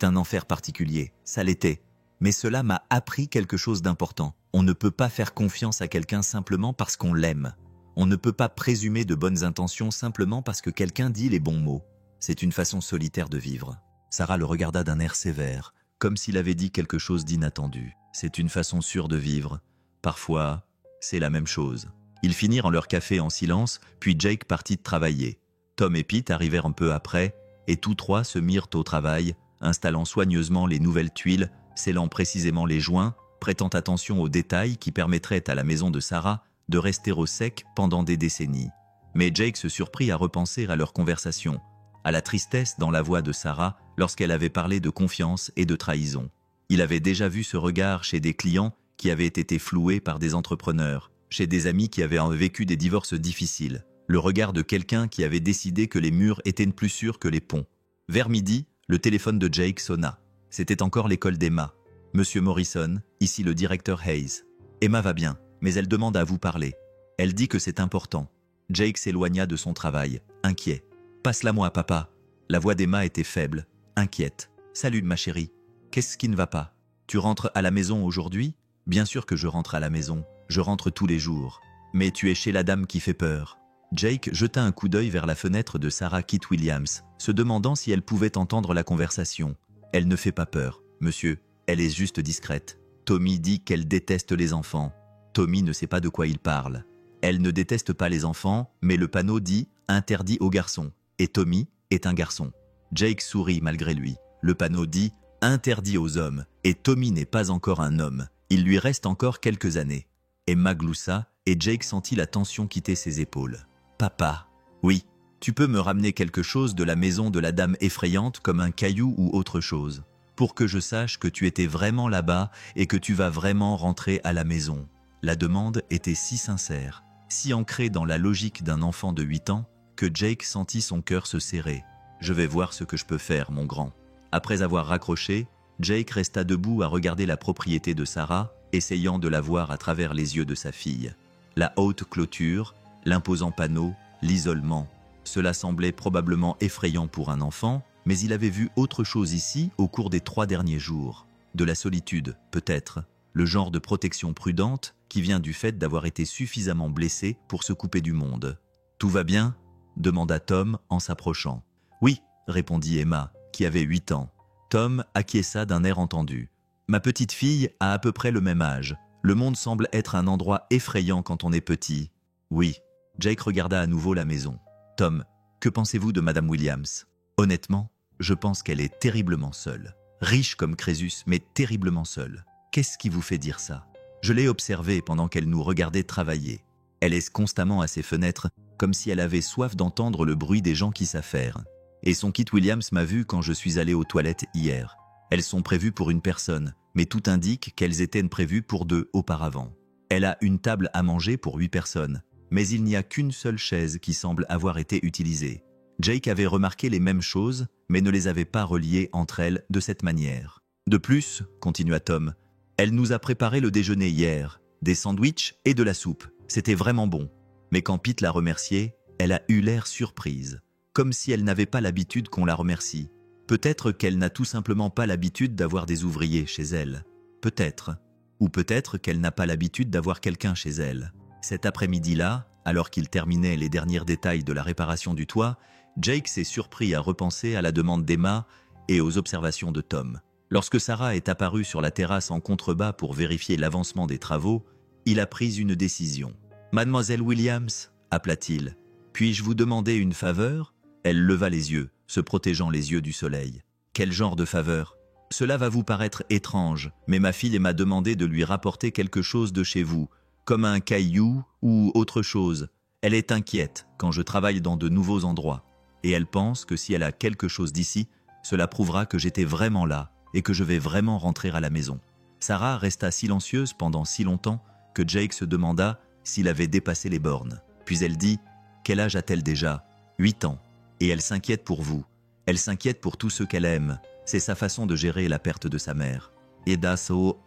un enfer particulier. Ça l'était. Mais cela m'a appris quelque chose d'important. On ne peut pas faire confiance à quelqu'un simplement parce qu'on l'aime. On ne peut pas présumer de bonnes intentions simplement parce que quelqu'un dit les bons mots. C'est une façon solitaire de vivre. Sarah le regarda d'un air sévère, comme s'il avait dit quelque chose d'inattendu. C'est une façon sûre de vivre. Parfois, c'est la même chose. Ils finirent leur café en silence, puis Jake partit travailler. Tom et Pete arrivèrent un peu après, et tous 3 se mirent au travail, installant soigneusement les nouvelles tuiles, scellant précisément les joints, prêtant attention aux détails qui permettraient à la maison de Sarah de rester au sec pendant des décennies. Mais Jake se surprit à repenser à leur conversation, à la tristesse dans la voix de Sarah lorsqu'elle avait parlé de confiance et de trahison. Il avait déjà vu ce regard chez des clients qui avaient été floués par des entrepreneurs, chez des amis qui avaient vécu des divorces difficiles, le regard de quelqu'un qui avait décidé que les murs étaient plus sûrs que les ponts. Vers midi, le téléphone de Jake sonna. C'était encore l'école d'Emma. « Monsieur Morrison, ici le directeur Hayes. Emma va bien, mais elle demande à vous parler. Elle dit que c'est important. » Jake s'éloigna de son travail, inquiet. « Passe-la-moi, papa. » La voix d'Emma était faible, inquiète. « Salut, ma chérie. Qu'est-ce qui ne va pas? Tu rentres à la maison aujourd'hui? » Bien sûr que je rentre à la maison. Je rentre tous les jours. Mais tu es chez la dame qui fait peur. Jake jeta un coup d'œil vers la fenêtre de Sarah Kit Williams, se demandant si elle pouvait entendre la conversation. Elle ne fait pas peur, monsieur, elle est juste discrète. Tommy dit qu'elle déteste les enfants. Tommy ne sait pas de quoi il parle. Elle ne déteste pas les enfants, mais le panneau dit « interdit aux garçons » et Tommy est un garçon. Jake sourit malgré lui. Le panneau dit « interdit aux hommes » et Tommy n'est pas encore un homme. Il lui reste encore quelques années. Emma gloussa et Jake sentit la tension quitter ses épaules. « Papa, oui, tu peux me ramener quelque chose de la maison de la dame effrayante comme un caillou ou autre chose, pour que je sache que tu étais vraiment là-bas et que tu vas vraiment rentrer à la maison. » La demande était si sincère, si ancrée dans la logique d'un enfant de 8 ans, que Jake sentit son cœur se serrer. « Je vais voir ce que je peux faire, mon grand. » Après avoir raccroché, Jake resta debout à regarder la propriété de Sarah, essayant de la voir à travers les yeux de sa fille. La haute clôture, l'imposant panneau, l'isolement. Cela semblait probablement effrayant pour un enfant, mais il avait vu autre chose ici au cours des 3 derniers jours. De la solitude, peut-être. Le genre de protection prudente qui vient du fait d'avoir été suffisamment blessé pour se couper du monde. « Tout va bien ?» demanda Tom en s'approchant. « Oui », répondit Emma, qui avait 8 ans. Tom acquiesça d'un air entendu. « Ma petite fille a à peu près le même âge. Le monde semble être un endroit effrayant quand on est petit. » « Oui. » Jake regarda à nouveau la maison. « Tom, que pensez-vous de Madame Williams ? Honnêtement, je pense qu'elle est terriblement seule. Riche comme Crésus, mais terriblement seule. Qu'est-ce qui vous fait dire ça ? Je l'ai observée pendant qu'elle nous regardait travailler. Elle est constamment à ses fenêtres, comme si elle avait soif d'entendre le bruit des gens qui s'affairent. Et son Kit Williams m'a vu quand je suis allé aux toilettes hier. Elles sont prévues pour une personne, mais tout indique qu'elles étaient prévues pour 2 auparavant. Elle a une table à manger pour 8 personnes, mais il n'y a qu'une seule chaise qui semble avoir été utilisée. Jake avait remarqué les mêmes choses, mais ne les avait pas reliées entre elles de cette manière. De plus, continua Tom, elle nous a préparé le déjeuner hier, des sandwichs et de la soupe. C'était vraiment bon. Mais quand Pete l'a remerciée, elle a eu l'air surprise, comme si elle n'avait pas l'habitude qu'on la remercie. Peut-être qu'elle n'a tout simplement pas l'habitude d'avoir des ouvriers chez elle. Peut-être. Ou peut-être qu'elle n'a pas l'habitude d'avoir quelqu'un chez elle. Cet après-midi-là, alors qu'il terminait les derniers détails de la réparation du toit, Jake s'est surpris à repenser à la demande d'Emma et aux observations de Tom. Lorsque Sarah est apparue sur la terrasse en contrebas pour vérifier l'avancement des travaux, il a pris une décision. « Mademoiselle Williams » appela-t-il. « Puis-je vous demander une faveur ?» Elle leva les yeux, se protégeant les yeux du soleil. « Quel genre de faveur ? Cela va vous paraître étrange, mais ma fille m'a demandé de lui rapporter quelque chose de chez vous, comme un caillou ou autre chose. Elle est inquiète quand je travaille dans de nouveaux endroits. Et elle pense que si elle a quelque chose d'ici, cela prouvera que j'étais vraiment là et que je vais vraiment rentrer à la maison. » Sarah resta silencieuse pendant si longtemps que Jake se demanda s'il avait dépassé les bornes. Puis elle dit « Quel âge a-t-elle déjà ? 8 ans. Et elle s'inquiète pour vous. Elle s'inquiète pour tous ceux qu'elle aime. C'est sa façon de gérer la perte de sa mère. » Et d'asso,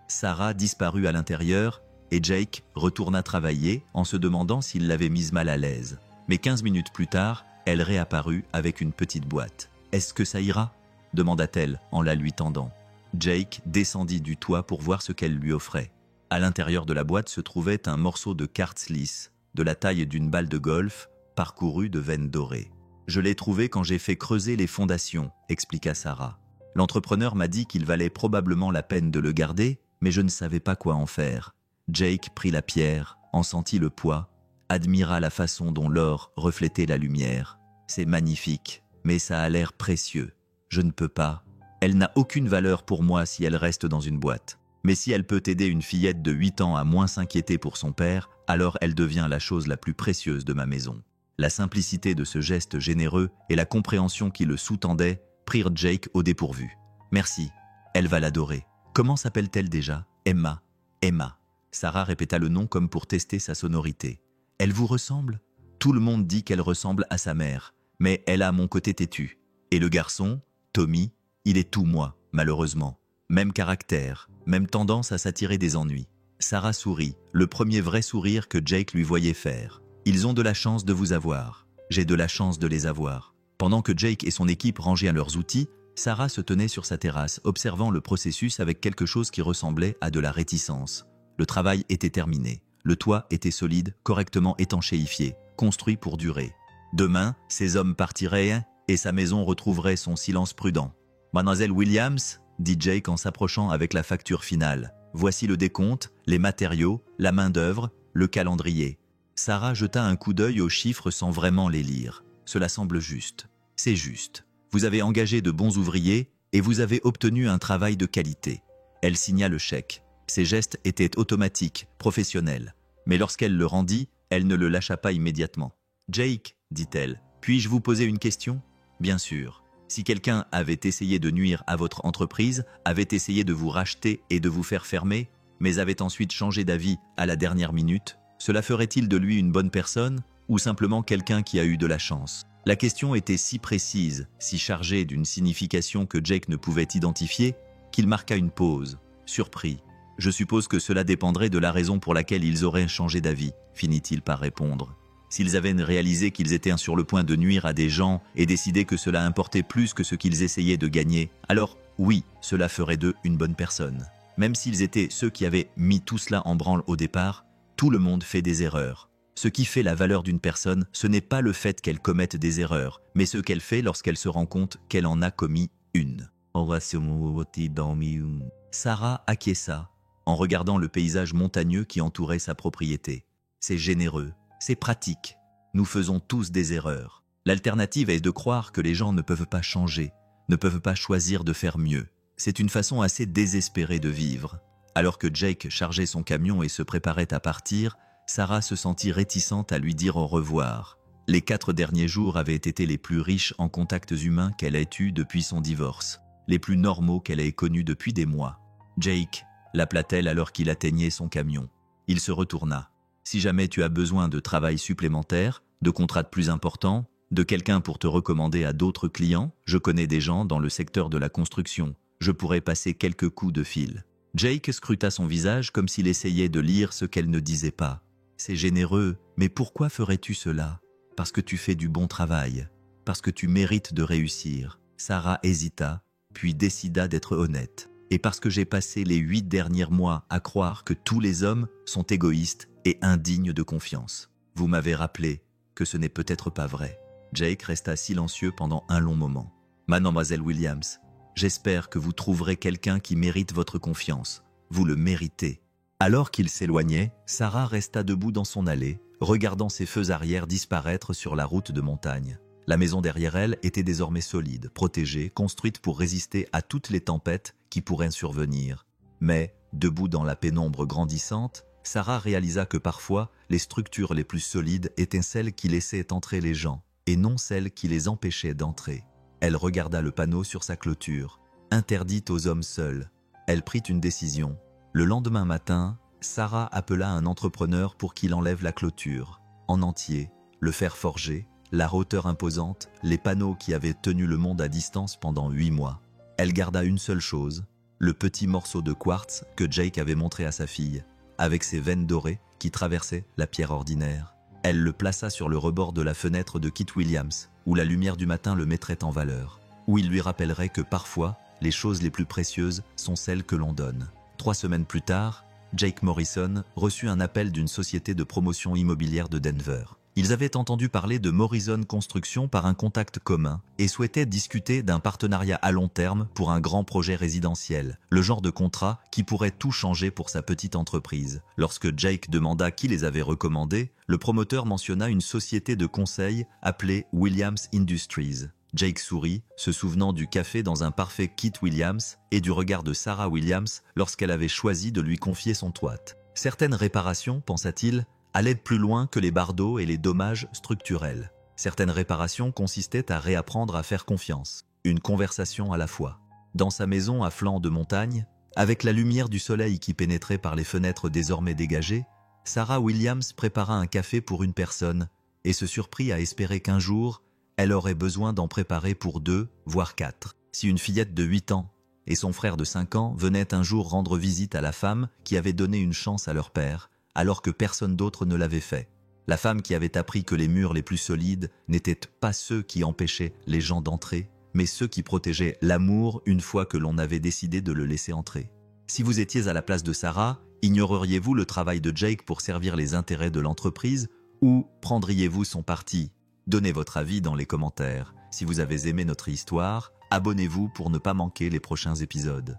Sarah disparut à l'intérieur et Jake retourna travailler en se demandant s'il l'avait mise mal à l'aise. Mais 15 minutes plus tard, elle réapparut avec une petite boîte. « Est-ce que ça ira ?» demanda-t-elle en la lui tendant. Jake descendit du toit pour voir ce qu'elle lui offrait. À l'intérieur de la boîte se trouvait un morceau de quartz lisse, de la taille d'une balle de golf, parcouru de veines dorées. « Je l'ai trouvé quand j'ai fait creuser les fondations », expliqua Sarah. « L'entrepreneur m'a dit qu'il valait probablement la peine de le garder, mais je ne savais pas quoi en faire. » Jake prit la pierre, en sentit le poids, admira la façon dont l'or reflétait la lumière. « C'est magnifique, mais ça a l'air précieux. Je ne peux pas. Elle n'a aucune valeur pour moi si elle reste dans une boîte. Mais si elle peut aider une fillette de 8 ans à moins s'inquiéter pour son père, alors elle devient la chose la plus précieuse de ma maison. » La simplicité de ce geste généreux et la compréhension qui le sous-tendait prirent Jake au dépourvu. « Merci, elle va l'adorer. Comment s'appelle-t-elle déjà ? Emma. Emma. » Sarah répéta le nom comme pour tester sa sonorité. « Elle vous ressemble ? Tout le monde dit qu'elle ressemble à sa mère, mais elle a mon côté têtu. Et le garçon, Tommy, il est tout moi, malheureusement. Même caractère, même tendance à s'attirer des ennuis. » Sarah sourit, le premier vrai sourire que Jake lui voyait faire. « Ils ont de la chance de vous avoir. J'ai de la chance de les avoir. » Pendant que Jake et son équipe rangeaient leurs outils, Sarah se tenait sur sa terrasse, observant le processus avec quelque chose qui ressemblait à de la réticence. Le travail était terminé. Le toit était solide, correctement étanchéifié, construit pour durer. Demain, ces hommes partiraient et sa maison retrouverait son silence prudent. « Mademoiselle Williams », dit Jake en s'approchant avec la facture finale. « Voici le décompte, les matériaux, la main-d'œuvre, le calendrier. » Sarah jeta un coup d'œil aux chiffres sans vraiment les lire. Cela semble juste. C'est juste. Vous avez engagé de bons ouvriers et vous avez obtenu un travail de qualité. Elle signa le chèque. Ses gestes étaient automatiques, professionnels. Mais lorsqu'elle le rendit, elle ne le lâcha pas immédiatement. « Jake, dit-elle, puis-je vous poser une question ?»« Bien sûr. Si quelqu'un avait essayé de nuire à votre entreprise, avait essayé de vous racheter et de vous faire fermer, mais avait ensuite changé d'avis à la dernière minute, cela ferait-il de lui une bonne personne ou simplement quelqu'un qui a eu de la chance ?» La question était si précise, si chargée d'une signification que Jake ne pouvait identifier, qu'il marqua une pause, surpris. « Je suppose que cela dépendrait de la raison pour laquelle ils auraient changé d'avis, finit-il par répondre. S'ils avaient réalisé qu'ils étaient sur le point de nuire à des gens et décidé que cela importait plus que ce qu'ils essayaient de gagner, alors oui, cela ferait d'eux une bonne personne. Même s'ils étaient ceux qui avaient mis tout cela en branle au départ, tout le monde fait des erreurs. Ce qui fait la valeur d'une personne, ce n'est pas le fait qu'elle commette des erreurs, mais ce qu'elle fait lorsqu'elle se rend compte qu'elle en a commis une. Sarah acquiesça, en regardant le paysage montagneux qui entourait sa propriété. C'est généreux, c'est pratique. Nous faisons tous des erreurs. L'alternative est de croire que les gens ne peuvent pas changer, ne peuvent pas choisir de faire mieux. C'est une façon assez désespérée de vivre. Alors que Jake chargeait son camion et se préparait à partir, Sarah se sentit réticente à lui dire au revoir. Les 4 derniers jours avaient été les plus riches en contacts humains qu'elle ait eus depuis son divorce, les plus normaux qu'elle ait connus depuis des mois. « Jake », l'appela-t-elle alors qu'il atteignait son camion. Il se retourna. « Si jamais tu as besoin de travail supplémentaire, de contrats plus importants, de quelqu'un pour te recommander à d'autres clients, je connais des gens dans le secteur de la construction. Je pourrais passer quelques coups de fil. » Jake scruta son visage comme s'il essayait de lire ce qu'elle ne disait pas. « C'est généreux, mais pourquoi ferais-tu cela ? Parce que tu fais du bon travail, parce que tu mérites de réussir. » Sarah hésita, puis décida d'être honnête. « Et parce que j'ai passé les 8 derniers mois à croire que tous les hommes sont égoïstes et indignes de confiance. Vous m'avez rappelé que ce n'est peut-être pas vrai. » Jake resta silencieux pendant un long moment. « Mademoiselle Williams, j'espère que vous trouverez quelqu'un qui mérite votre confiance. Vous le méritez. » Alors qu'il s'éloignait, Sarah resta debout dans son allée, regardant ses feux arrière disparaître sur la route de montagne. La maison derrière elle était désormais solide, protégée, construite pour résister à toutes les tempêtes qui pourraient survenir. Mais, debout dans la pénombre grandissante, Sarah réalisa que parfois, les structures les plus solides étaient celles qui laissaient entrer les gens, et non celles qui les empêchaient d'entrer. Elle regarda le panneau sur sa clôture, interdite aux hommes seuls. Elle prit une décision. Le lendemain matin, Sarah appela un entrepreneur pour qu'il enlève la clôture, en entier, le fer forgé, la hauteur imposante, les panneaux qui avaient tenu le monde à distance pendant 8 mois. Elle garda une seule chose, le petit morceau de quartz que Jake avait montré à sa fille, avec ses veines dorées qui traversaient la pierre ordinaire. Elle le plaça sur le rebord de la fenêtre de Kit Williams, où la lumière du matin le mettrait en valeur, où il lui rappellerait que parfois, les choses les plus précieuses sont celles que l'on donne. 3 semaines plus tard, Jake Morrison reçut un appel d'une société de promotion immobilière de Denver. Ils avaient entendu parler de Morrison Construction par un contact commun et souhaitaient discuter d'un partenariat à long terme pour un grand projet résidentiel, le genre de contrat qui pourrait tout changer pour sa petite entreprise. Lorsque Jake demanda qui les avait recommandés, le promoteur mentionna une société de conseil appelée Williams Industries. Jake sourit, se souvenant du café dans un parfait Kit Williams et du regard de Sarah Williams lorsqu'elle avait choisi de lui confier son toit. Certaines réparations, pensa-t-il, allaient plus loin que les bardeaux et les dommages structurels. Certaines réparations consistaient à réapprendre à faire confiance, une conversation à la fois. Dans sa maison à flanc de montagne, avec la lumière du soleil qui pénétrait par les fenêtres désormais dégagées, Sarah Williams prépara un café pour une personne et se surprit à espérer qu'un jour, elle aurait besoin d'en préparer pour 2, voire 4. Si une fillette de 8 ans et son frère de 5 ans venaient un jour rendre visite à la femme qui avait donné une chance à leur père, alors que personne d'autre ne l'avait fait. La femme qui avait appris que les murs les plus solides n'étaient pas ceux qui empêchaient les gens d'entrer, mais ceux qui protégeaient l'amour une fois que l'on avait décidé de le laisser entrer. Si vous étiez à la place de Sarah, Ignoreriez-vous le travail de Jake pour servir les intérêts de l'entreprise ou prendriez-vous son parti? Donnez votre avis dans les commentaires. Si vous avez aimé notre histoire, abonnez-vous pour ne pas manquer les prochains épisodes.